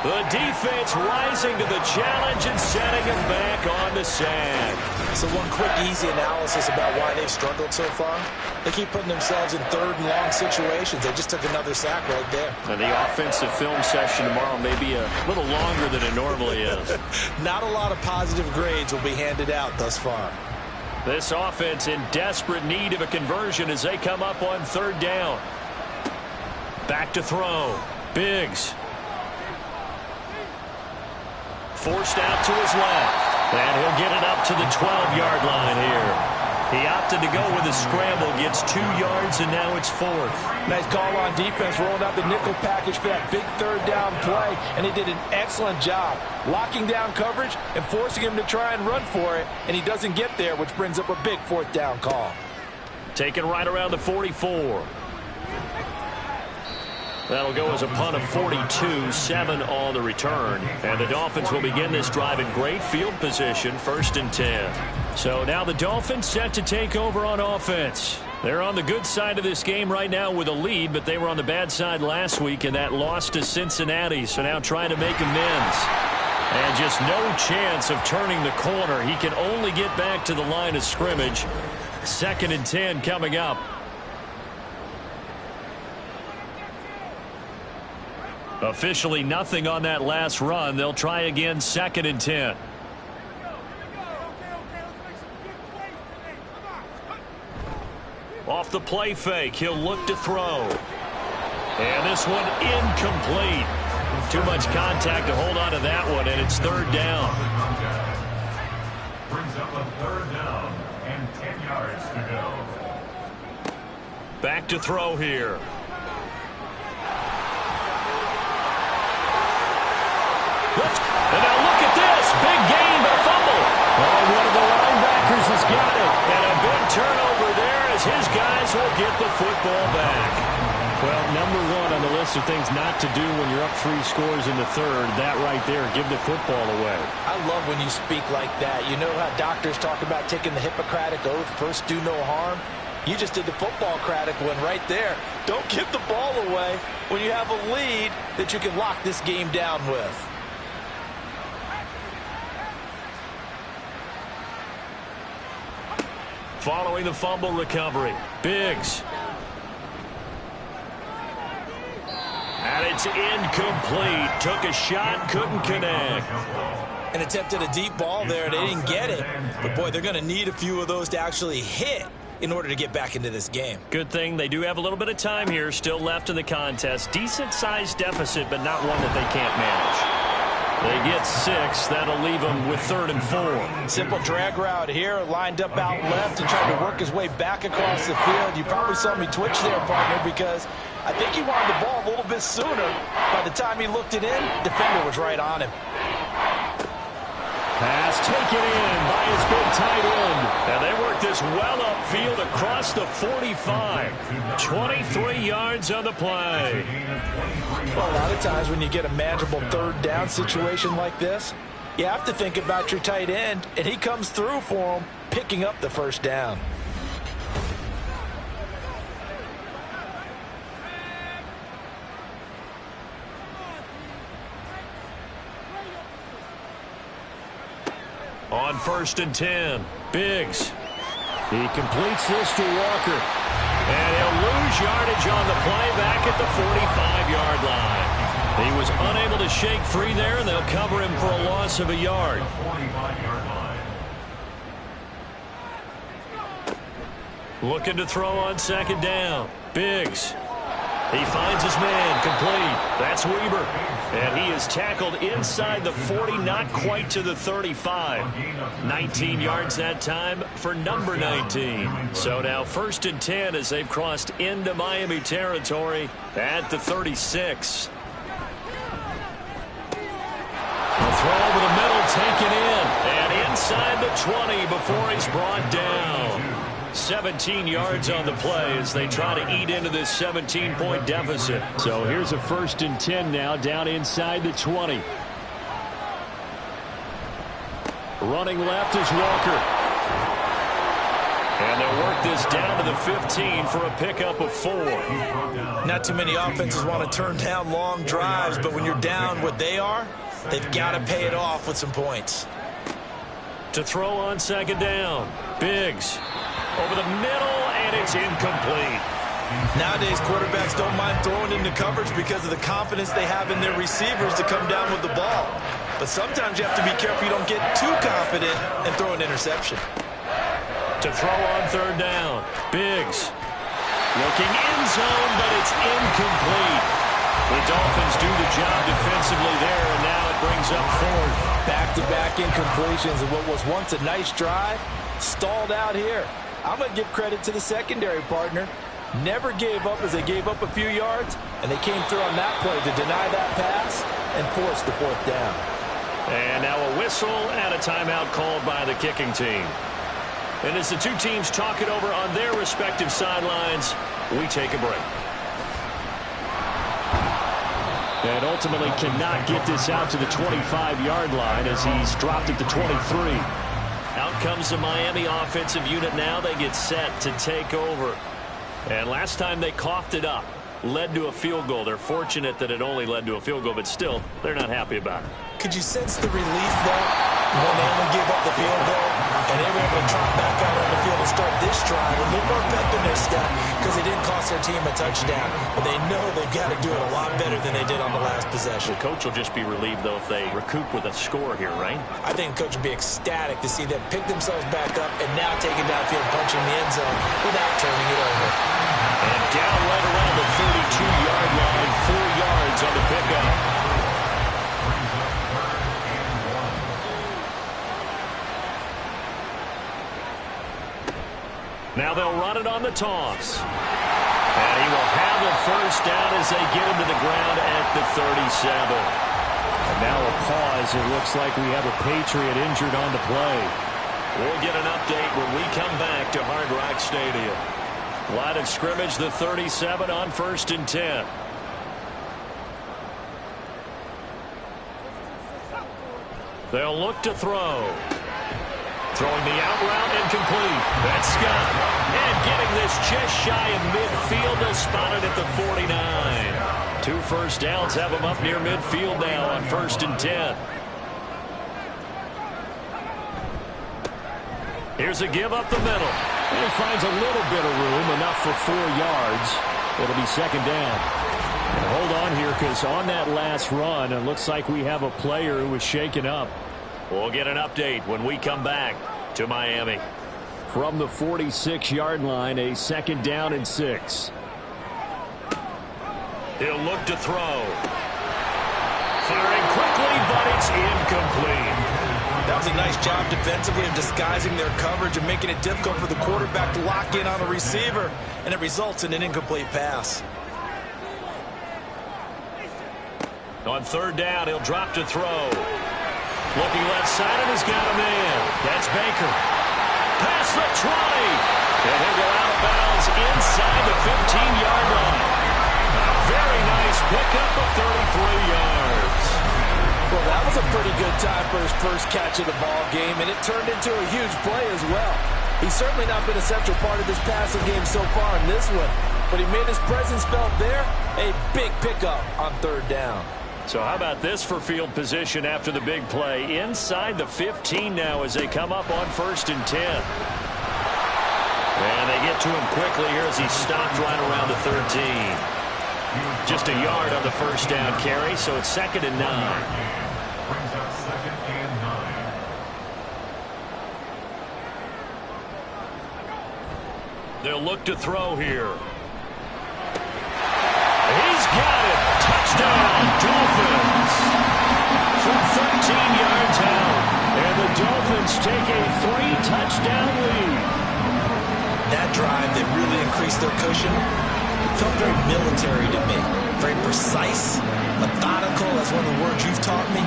The defense rising to the challenge and setting him back on the sand. So one quick, easy analysis about why they've struggled so far. They keep putting themselves in 3rd and long situations. They just took another sack right there. And the offensive film session tomorrow may be a little longer than it normally is. Not a lot of positive grades will be handed out thus far. This offense in desperate need of a conversion as they come up on 3rd down. Back to throw. Biggs. Forced out to his left. And he'll get it up to the 12-yard line here. He opted to go with a scramble, gets 2 yards, and now it's 4th. Nice call on defense, rolling out the nickel package for that big 3rd down play, and he did an excellent job locking down coverage and forcing him to try and run for it, and he doesn't get there, which brings up a big 4th down call. Taken right around the 44. That'll go as a punt of 42, 7 on the return. And the Dolphins will begin this drive in great field position, 1st and 10. So now the Dolphins set to take over on offense. They're on the good side of this game right now with a lead, but they were on the bad side last week in that loss to Cincinnati. So now trying to make amends. And just no chance of turning the corner. He can only get back to the line of scrimmage. 2nd and 10 coming up. Officially nothing on that last run. They'll try again 2nd and 10. Off the play fake, he'll look to throw. And this one incomplete. Too much contact to hold on to that one, and it's 3rd down. Brings up a 3rd down and 10 yards to go. Back to throw here. And now look at this. Big gain, but a fumble. Oh, one of the linebackers has got it. And a big turnover there as his guys will get the football back. Well, number 1 on the list of things not to do when you're up 3 scores in the 3rd. That right there, give the football away. I love when you speak like that. You know how doctors talk about taking the Hippocratic Oath, first do no harm? You just did the football-cratic one right there. Don't give the ball away when you have a lead that you can lock this game down with. Following the fumble recovery, Biggs. And it's incomplete. Took a shot, couldn't connect. And attempted a deep ball there. They didn't get it. But, boy, they're going to need a few of those to actually hit in order to get back into this game. Good thing they do have a little bit of time here still left in the contest. Decent-sized deficit, but not one that they can't manage. They get 6. That'll leave them with 3rd and 4. Simple drag route here, lined up out left and trying to work his way back across the field. You probably saw me twitch there, partner, because I think he wanted the ball a little bit sooner. By the time he looked it in, defender was right on him. Pass taken in by his big tight end. And they work this well upfield across the 45. 23 yards on the play. Well, a lot of times when you get a manageable 3rd down situation like this, you have to think about your tight end, and he comes through for him, picking up the 1st down. On 1st and 10, Biggs. He completes this to Walker. And he'll lose yardage on the play back at the 45-yard line. He was unable to shake free there, and they'll cover him for a loss of a yard. 45-yard line. Looking to throw on 2nd down. Biggs. He finds his man, complete. That's Weber. And he is tackled inside the 40, not quite to the 35. 19 yards that time for number 19. So now 1st and 10 as they've crossed into Miami territory at the 36. The throw over the middle taken in. And inside the 20 before he's brought down. 17 yards on the play as they try to eat into this 17-point deficit. So here's a 1st and 10 now down inside the 20. Running left is Walker. And they'll work this down to the 15 for a pickup of 4. Not too many offenses want to turn down long drives, but when you're down what they are, they've got to pay it off with some points. To throw on 2nd down, Biggs. Over the middle, and it's incomplete. Nowadays, quarterbacks don't mind throwing into coverage because of the confidence they have in their receivers to come down with the ball. But sometimes you have to be careful you don't get too confident and throw an interception. To throw on 3rd down, Biggs. Looking end zone, but it's incomplete. The Dolphins do the job defensively there, and now it brings up 4th. Back-to-back incompletions, and what was once a nice drive stalled out here. I'm going to give credit to the secondary, partner. Never gave up as they gave up a few yards, and they came through on that play to deny that pass and force the 4th down. And now a whistle and a timeout called by the kicking team. And as the two teams talk it over on their respective sidelines, we take a break. And ultimately cannot get this out to the 25-yard line as he's dropped at the 23. Out comes the Miami offensive unit now. They get set to take over. And last time they coughed it up, led to a field goal. They're fortunate that it only led to a field goal, but still, they're not happy about it. Could you sense the relief, though, when they only gave up the field goal and they were able to trot back out on the field and start this drive with a little more pep in their step because they didn't cost their team a touchdown, but they know they've got to do it a lot better than they did on the last possession. The coach will just be relieved, though, if they recoup with a score here, right? I think the coach will be ecstatic to see them pick themselves back up and now take it downfield, punching the end zone without turning it over. And down right around the 32-yard line, 4 yards on the pickup. Now they'll run it on the toss. And he will have the 1st down as they get him to the ground at the 37. And now a pause. It looks like we have a Patriot injured on the play. We'll get an update when we come back to Hard Rock Stadium. Line of scrimmage, the 37 on 1st and 10. They'll look to throw. Throwing the out route incomplete. That's Scott. And getting this just shy of midfield. They'll spot it at the 49. 2 first downs have them up near midfield now on 1st and 10. Here's a give up the middle. And he finds a little bit of room, enough for 4 yards. It'll be 2nd down. And hold on here, because on that last run, it looks like we have a player who was shaken up. We'll get an update when we come back to Miami. From the 46-yard line, a 2nd down and 6. He'll look to throw. Firing quickly, but it's incomplete. That was a nice job defensively of disguising their coverage and making it difficult for the quarterback to lock in on a receiver, and it results in an incomplete pass. On third down, he'll drop to throw. Looking left side, and he's got a man. That's Baker. Past the 20. And he'll go out of bounds inside the 15-yard line. A very nice pickup of 33 yards. Well, that was a pretty good time for his first catch of the ball game, and it turned into a huge play as well. He's certainly not been a central part of this passing game so far in this one, but he made his presence felt there. A big pickup on third down. So how about this for field position after the big play? Inside the 15 now as they come up on 1st and 10. And they get to him quickly here as he's stopped right around the 13. Just a yard on the first down carry, so it's 2nd and 9. Brings up 2nd and 9. They'll look to throw here. He's got it. Touchdown, Dolphins. From 13 yards out. And the Dolphins take a 3-touchdown lead. That drive that really increased their cushion felt very military to me. Very precise, methodical. That's one of the words you've taught me.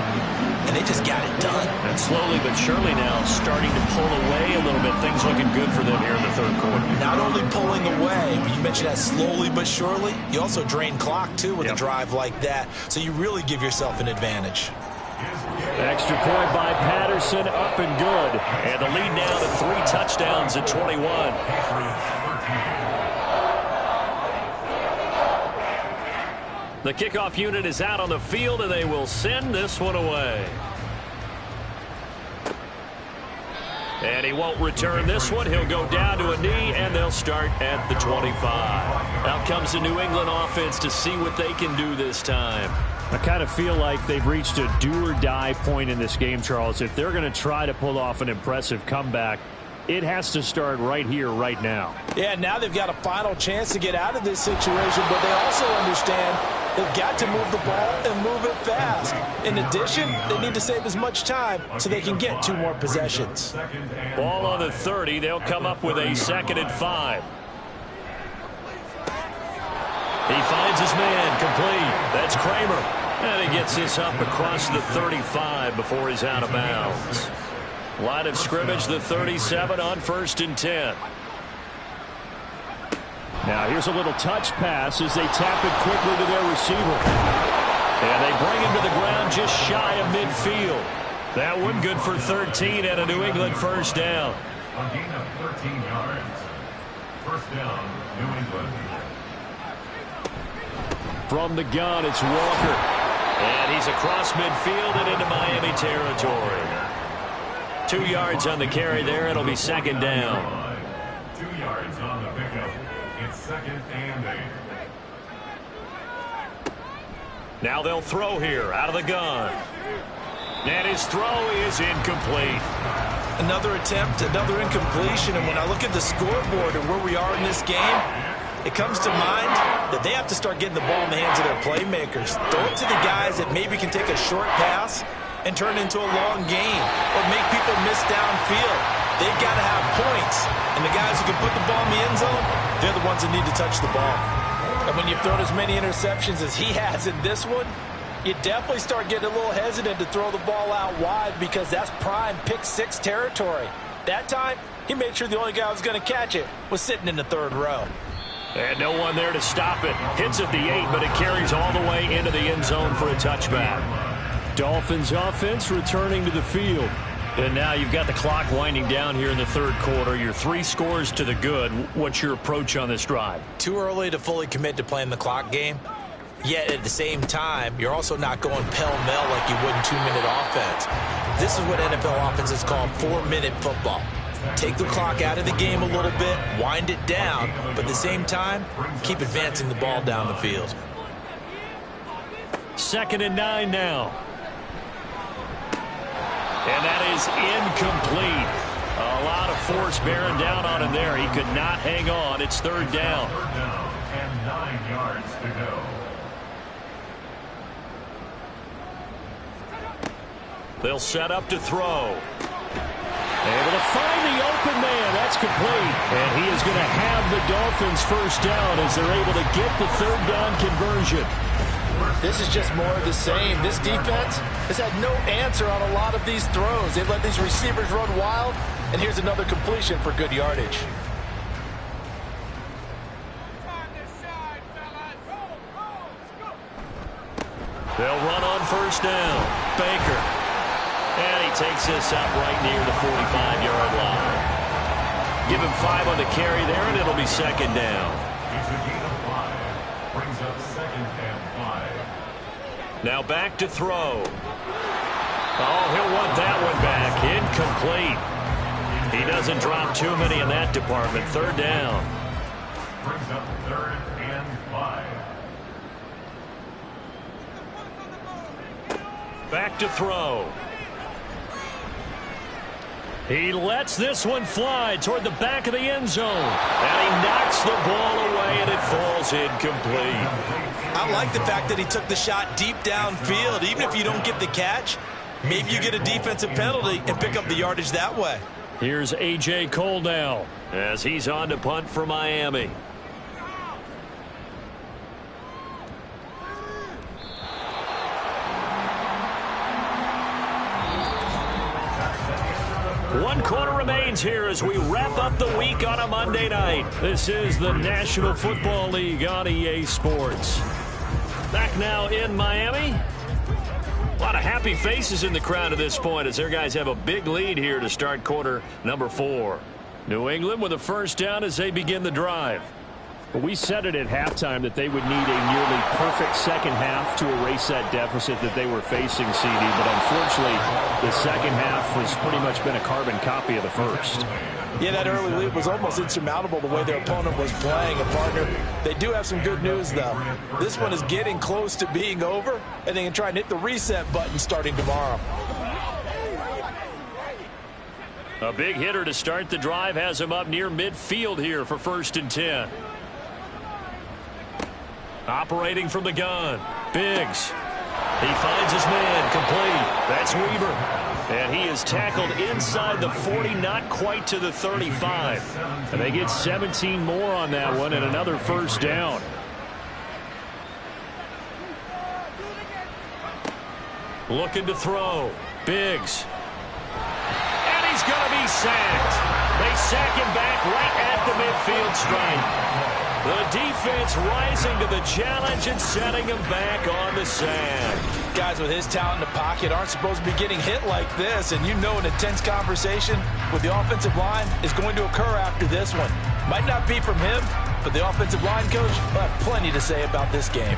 And they just got it done. And slowly but surely now starting to pull away a little bit. Things looking good for them here in the third quarter. Not only pulling away, but you mentioned that slowly but surely. You also drain clock, too, with a drive like that. So you really give yourself an advantage. Extra point by Patterson, up and good. And the lead now to 3 touchdowns at 21. The kickoff unit is out on the field, and they will send this one away. And he won't return this one. He'll go down to a knee, and they'll start at the 25. Out comes the New England offense to see what they can do this time. I kind of feel like they've reached a do-or-die point in this game, Charles. If they're going to try to pull off an impressive comeback, it has to start right here, right now. Yeah, now they've got a final chance to get out of this situation, but they also understand they've got to move the ball and move it fast. In addition, they need to save as much time so they can get 2 more possessions. Ball on the 30. They'll come up with a 2nd and 5. He finds his man complete. That's Kramer. And he gets this up across the 35 before he's out of bounds. Line of scrimmage, the 37 on 1st and 10. Now here's a little touch pass as they tap it quickly to their receiver. And they bring him to the ground just shy of midfield. That one good for 13 and a New England first down. A gain of 13 yards. First down, New England. From the gun, it's Walker. And he's across midfield and into Miami territory. 2 yards on the carry there. It'll be 2nd down. 2 yards on the pickup. It's 2nd and 8. Now they'll throw here out of the gun. And his throw is incomplete. Another attempt, another incompletion. And when I look at the scoreboard and where we are in this game, it comes to mind that they have to start getting the ball in the hands of their playmakers. Throw it to the guys that maybe can take a short pass and turn it into a long gain or make people miss downfield. They've got to have points. And the guys who can put the ball in the end zone, they're the ones that need to touch the ball. And when you've thrown as many interceptions as he has in this one, you definitely start getting a little hesitant to throw the ball out wide because that's prime pick-6 territory. That time, he made sure the only guy who was going to catch it was sitting in the 3rd row. And no one there to stop it. Hits at the 8, but it carries all the way into the end zone for a touchback. Dolphins offense returning to the field. And now you've got the clock winding down here in the 3rd quarter. You're 3 scores to the good. What's your approach on this drive? Too early to fully commit to playing the clock game. Yet at the same time, you're also not going pell-mell like you would in 2-minute offense. This is what NFL offenses call 4-minute football. Take the clock out of the game a little bit, wind it down, but at the same time, keep advancing the ball down the field. 2nd and 9 now. And that is incomplete. A lot of force bearing down on him there. He could not hang on. It's 3rd down. 3rd down and 9 yards to go. They'll set up to throw. Able to find the open man. That's complete. And he is going to have the Dolphins first down as they're able to get the third down conversion. This is just more of the same. This defense has had no answer on a lot of these throws. They've let these receivers run wild, and here's another completion for good yardage. They'll run on first down. Baker. And he takes this out right near the 45-yard line. Give him 5 on the carry there, and it'll be second down. It's a gain of 5. Brings up second and 5. Now back to throw. Oh, he'll want that one back. Incomplete. He doesn't drop too many in that department. Third down. Brings up third and 5. Back to throw. He lets this one fly toward the back of the end zone. And he knocks the ball away, and it falls incomplete. I like the fact that he took the shot deep downfield. Even if you don't get the catch, maybe you get a defensive penalty and pick up the yardage that way. Here's A.J. Cole now as he's on to punt for Miami. One quarter remains here as we wrap up the week on a Monday night. This is the National Football League on EA Sports. Back now in Miami. A lot of happy faces in the crowd at this point as their guys have a big lead here to start quarter number 4. New England with a first down as they begin the drive. Well, we said it at halftime that they would need a nearly perfect second half to erase that deficit that they were facing, CD. But unfortunately, the second half has pretty much been a carbon copy of the first. Yeah, that early lead was almost insurmountable the way their opponent was playing. And, partner, they do have some good news, though. This one is getting close to being over, and they can try and hit the reset button starting tomorrow. A big hitter to start the drive has him up near midfield here for 1st and 10. Operating from the gun. Biggs. He finds his man. Complete. That's Weaver. And he is tackled inside the 40, not quite to the 35. And they get 17 more on that one and another first down. Looking to throw. Biggs. And he's going to be sacked. They sack him back right at the midfield stripe. The defense rising to the challenge and setting him back on the sack. Guys with his talent in the pocket aren't supposed to be getting hit like this, and you know an intense conversation with the offensive line is going to occur after this one. Might not be from him, but the offensive line coach will have plenty to say about this game.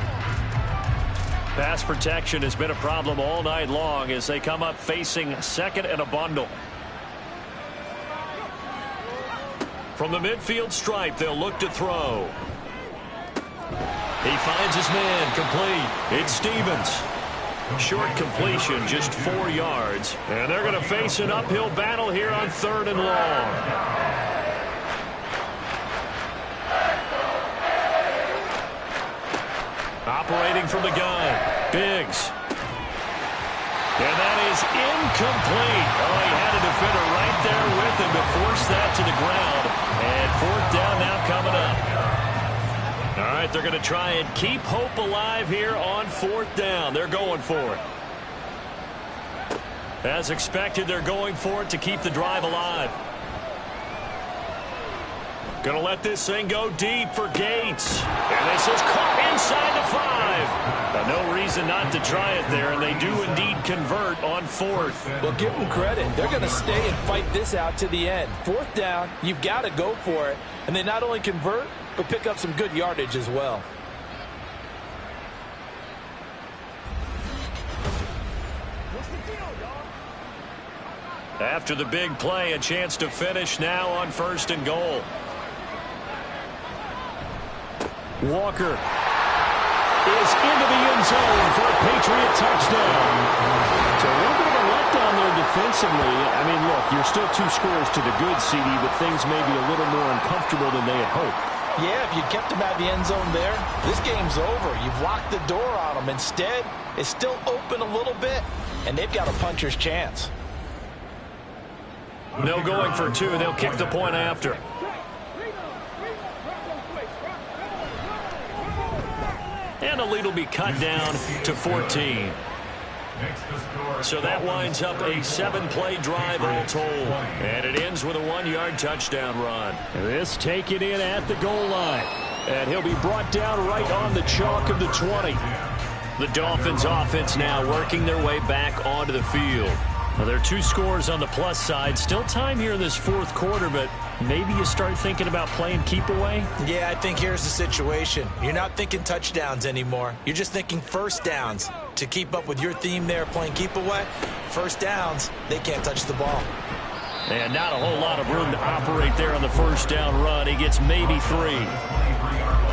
Pass protection has been a problem all night long as they come up facing second and a bundle. From the midfield stripe, they'll look to throw. He finds his man. Complete. It's Stevens. Short completion, just 4 yards. And they're going to face an uphill battle here on 3rd and long. Operating from the gun. Biggs. And that is incomplete. Oh, he had a defender right there with him to force that to the ground. And 4th down now coming up. All right, they're going to try and keep hope alive here on 4th down. They're going for it. As expected, they're going for it to keep the drive alive. Going to let this thing go deep for Gates. And this is caught inside the 5. No reason not to try it there, and they do indeed convert on 4th. Well, give them credit. They're going to stay and fight this out to the end. 4th down, you've got to go for it. And they not only convert, but pick up some good yardage as well. After the big play, a chance to finish now on 1st and goal. Walker is into the end zone for a Patriot touchdown. So a little bit of a letdown there defensively. I mean, look, you're still 2 scores to the good, CD, but things may be a little more uncomfortable than they had hoped. Yeah, if you kept him out of the end zone there, this game's over. You've locked the door on him. Instead, it's still open a little bit. and they've got a puncher's chance. No going for two. They'll kick the point after. And the lead will be cut down to 14. So that winds up a 7-play drive all told. And it ends with a 1-yard touchdown run. This taken in at the goal line. And he'll be brought down right on the chalk of the 20. The Dolphins offense now working their way back onto the field. Well, there are 2 scores on the plus side. Still time here in this fourth quarter, but maybe you start thinking about playing keep away? Yeah, I think here's the situation. You're not thinking touchdowns anymore. You're just thinking first downs. To keep up with your theme there, playing keep away, first downs, they can't touch the ball. And not a whole lot of room to operate there on the first down run. He gets maybe 3.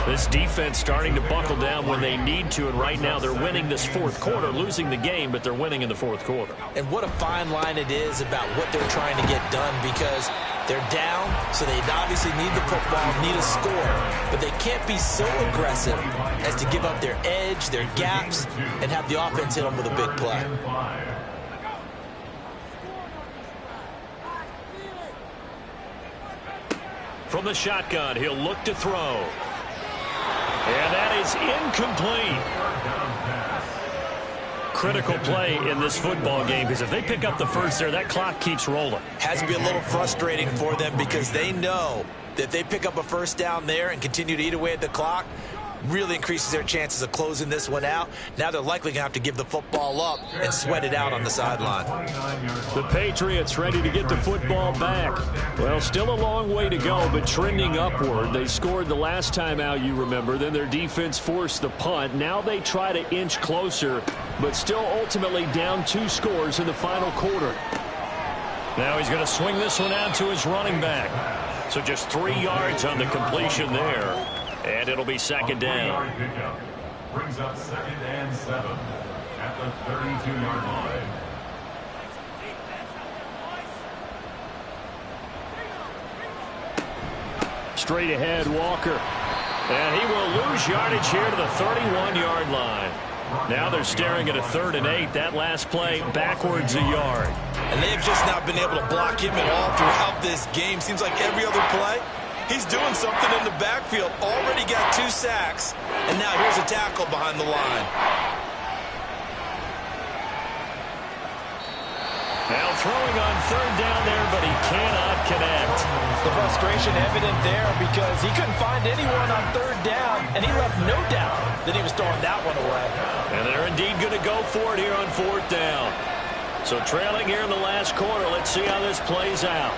This defense starting to buckle down when they need to, and right now they're winning this fourth quarter, losing the game, but they're winning in the fourth quarter. And what a fine line it is about what they're trying to get done, because they're down, so they obviously need the football, need a score, but they can't be so aggressive as to give up their edge, their gaps, and have the offense hit them with a big play. From the shotgun, he'll look to throw. And that is incomplete. Critical play in this football game, because if they pick up the first there, that clock keeps rolling. Has to be a little frustrating for them, because they know that if they pick up a first down there and continue to eat away at the clock, really increases their chances of closing this one out. Now they're likely going to have to give the football up and sweat it out on the sideline. The Patriots ready to get the football back. Well, still a long way to go, but trending upward. They scored the last time out, you remember. Then their defense forced the punt. Now they try to inch closer, but still ultimately down 2 scores in the final quarter. Now he's going to swing this one out to his running back. So just 3 yards on the completion there. And it'll be second down. Brings up 2nd and 7 at the 32-yard line. Straight ahead, Walker. And he will lose yardage here to the 31-yard line. Now they're staring at a 3rd and 8. That last play backwards a yard. And they've just not been able to block him at all throughout this game. Seems like every other play, he's doing something in the backfield. Already got 2 sacks, and now here's a tackle behind the line. Now throwing on 3rd down there, but he cannot connect. The frustration evident there, because he couldn't find anyone on 3rd down, and he left no doubt that he was throwing that one away. And they're indeed going to go for it here on 4th down. So trailing here in the last quarter. Let's see how this plays out.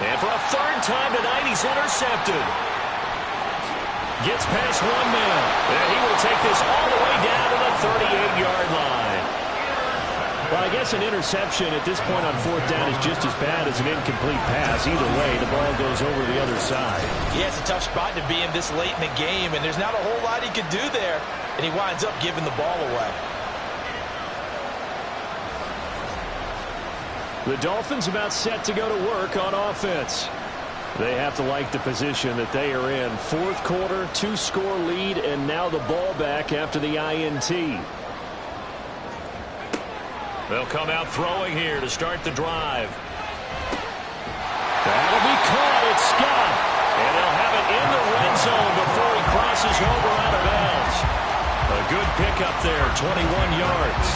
And for a 3rd time tonight, he's intercepted. Gets past 1 man. And he will take this all the way down to the 38-yard line. Well, I guess an interception at this point on 4th down is just as bad as an incomplete pass. Either way, the ball goes over the other side. Yeah, it's a tough spot to be in this late in the game, and there's not a whole lot he could do there, and he winds up giving the ball away. The Dolphins about set to go to work on offense. They have to like the position that they are in. 4th quarter, 2-score lead, and now the ball back after the INT. They'll come out throwing here to start the drive. That'll be caught. It's Scott. And they'll have it in the red zone before he crosses over out of bounds. A good pickup there, 21 yards.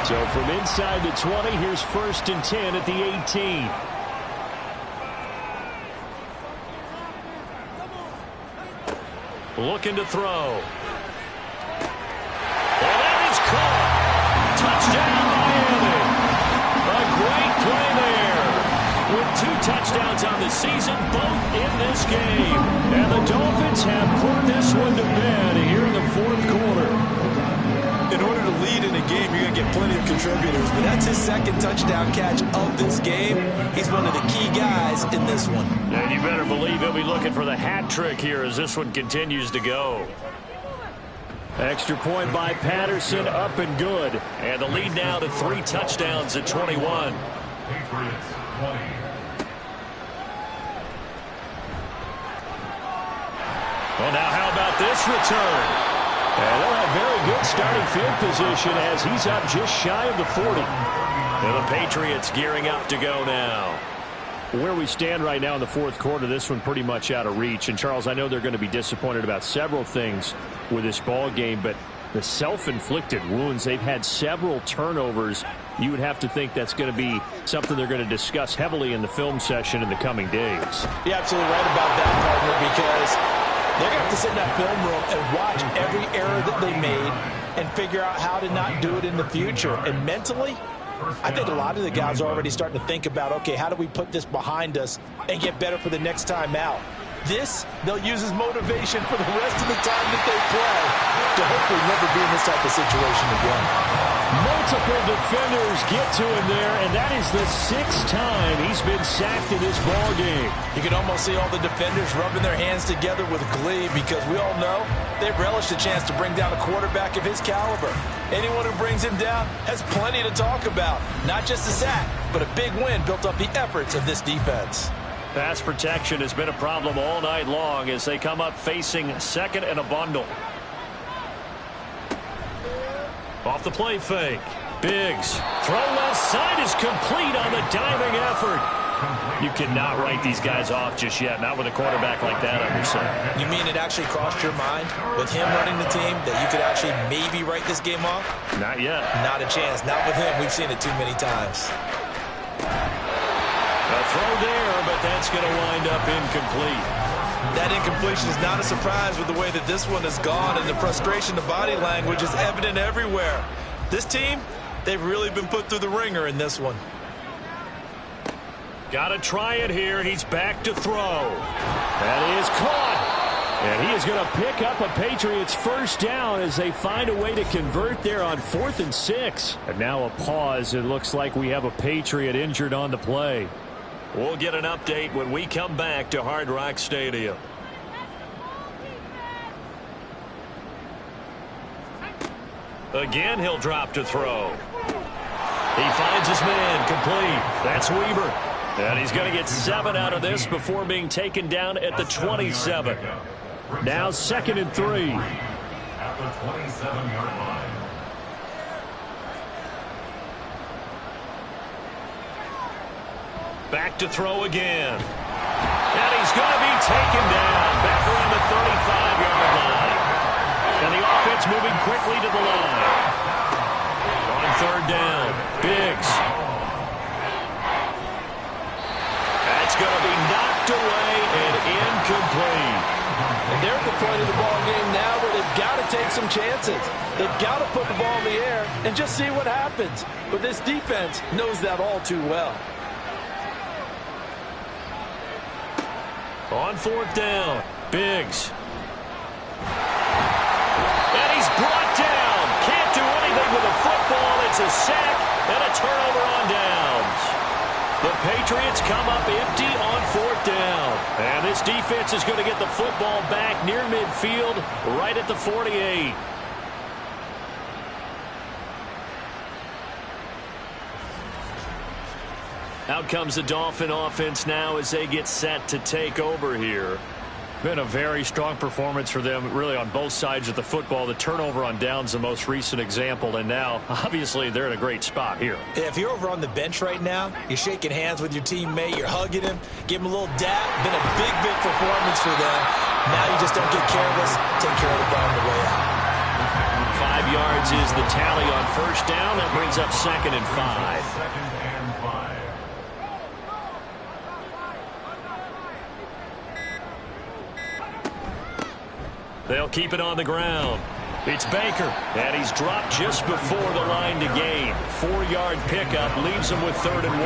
So from inside the 20, here's 1st and 10 at the 18. Looking to throw. And that is caught. Touchdown, Miami. A great play there. With 2 touchdowns on the season, both in this game. And the Dolphins have put this one to bed here in the 4th quarter. In order to lead in a game, you're going to get plenty of contributors, but that's his 2nd touchdown catch of this game. He's one of the key guys in this one. And you better believe he'll be looking for the hat trick here as this one continues to go. Extra point by Patterson, up and good. And the lead now to 3 touchdowns at 21. Patriots 20. Well, now how about this return? And they'll have very starting field position as he's up just shy of the 40. And the Patriots gearing up to go now. Where we stand right now in the fourth quarter, this one pretty much out of reach. And, Charles, I know they're going to be disappointed about several things with this ball game, but the self-inflicted wounds, they've had several turnovers. You would have to think that's going to be something they're going to discuss heavily in the film session in the coming days. You're absolutely right about that, partner, because they're going to have to sit in that film room and watch every error that they made and figure out how to not do it in the future. And mentally, I think a lot of the guys are already starting to think about, okay, how do we put this behind us and get better for the next time out? This, they'll use as motivation for the rest of the time that they play to hopefully never be in this type of situation again. Multiple defenders get to him there, and that is the 6th time he's been sacked in this ball game. You can almost see all the defenders rubbing their hands together with glee because we all know they've relished a chance to bring down a quarterback of his caliber. Anyone who brings him down has plenty to talk about. Not just a sack, but a big win built off the efforts of this defense. Pass protection has been a problem all night long as they come up facing second and a bundle. Off the play fake. Biggs. Throw left side is complete on the diving effort. You cannot write these guys off just yet, not with a quarterback like that on your side. You mean it actually crossed your mind with him running the team that you could actually maybe write this game off? Not yet. Not a chance. Not with him. We've seen it too many times. A throw there, but that's going to wind up incomplete. That incompletion is not a surprise with the way that this one has gone, and the frustration, the body language is evident everywhere. This team, they've really been put through the ringer in this one. Got to try it here, and he's back to throw. That is caught. And he is going to pick up a Patriots first down as they find a way to convert there on 4th and 6. And now a pause. It looks like we have a Patriot injured on the play. We'll get an update when we come back to Hard Rock Stadium. Again, he'll drop to throw. He finds his man, complete. That's Weaver. And he's going to get 7 out of this before being taken down at the 27. Now 2nd and 3. At the 27-yard line. Back to throw again. And he's going to be taken down back around the 35-yard line. And the offense moving quickly to the line. On 3rd down, Biggs. That's going to be knocked away and incomplete. And they're at the point of the ball game now where they've got to take some chances. They've got to put the ball in the air and just see what happens. But this defense knows that all too well. On 4th down, Biggs. And he's brought down. Can't do anything with a football. It's a sack and a turnover on downs. The Patriots come up empty on 4th down. And this defense is going to get the football back near midfield, right at the 48. Out comes the Dolphin offense now as they get set to take over here. Been a very strong performance for them, really, on both sides of the football. The turnover on downs, the most recent example, and now, obviously, they're in a great spot here. If you're over on the bench right now, you're shaking hands with your teammate, you're hugging him, give him a little dap. Been a big performance for them. Now you just don't get careless. Take care of the ball on the way out. 5 yards is the tally on 1st down. That brings up 2nd and 5. 2nd and 5. They'll keep it on the ground. It's Baker, and he's dropped just before the line to gain. 4-yard pickup leaves him with 3rd and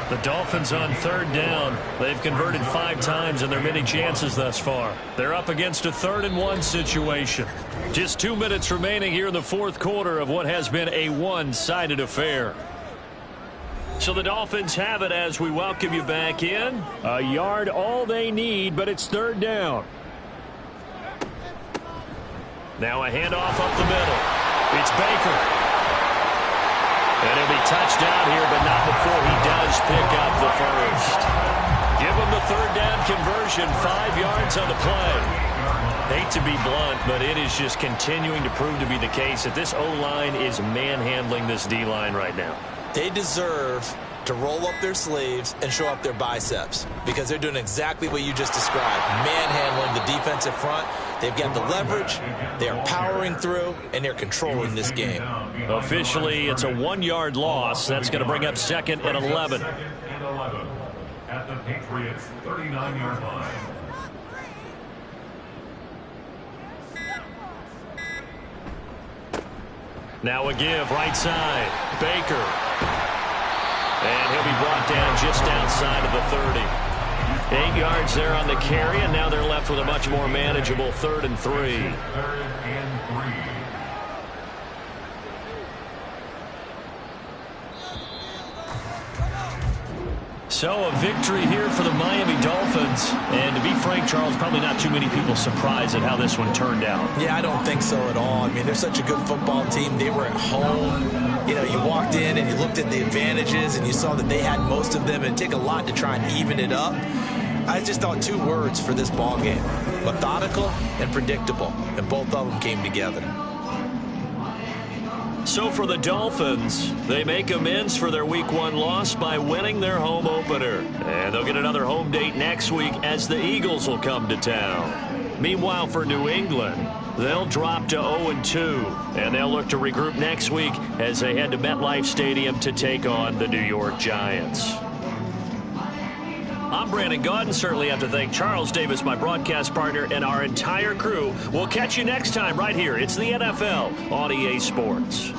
1. The Dolphins on 3rd down. They've converted 5 times in their many chances thus far. They're up against a 3rd and 1 situation. Just 2 minutes remaining here in the 4th quarter of what has been a one-sided affair. So the Dolphins have it as we welcome you back in. A yard all they need, but it's 3rd down. Now a handoff up the middle. It's Baker. And he'll be touched down here, but not before he does pick up the first. Give him the 3rd down conversion, 5 yards on the play. Hate to be blunt, but it is just continuing to prove to be the case that this O-line is manhandling this D-line right now. They deserve to roll up their sleeves and show up their biceps because they're doing exactly what you just described, manhandling the defensive front. They've got the leverage, they're powering through, and they're controlling this game. Officially, it's a 1-yard loss. That's going to bring up 2nd and 11. Second and 11 at the Patriots' 39-yard line. Now a give, right side. Baker. And he'll be brought down just outside of the 30. 8 yards there on the carry, and now they're left with a much more manageable 3rd and 3. 3rd and 3. So a victory here for the Miami Dolphins. And to be frank, Charles, probably not too many people surprised at how this one turned out. Yeah, I don't think so at all. I mean, they're such a good football team. They were at home. You know, you walked in and you looked at the advantages and you saw that they had most of them. It'd take a lot to try and even it up. I just thought 2 words for this ball game: methodical and predictable. And both of them came together. So for the Dolphins, they make amends for their Week 1 loss by winning their home opener. And they'll get another home date next week as the Eagles will come to town. Meanwhile, for New England, they'll drop to 0-2. And they'll look to regroup next week as they head to MetLife Stadium to take on the New York Giants. I'm Brandon Gaudin. Certainly have to thank Charles Davis, my broadcast partner, and our entire crew. We'll catch you next time right here. It's the NFL on EA Sports.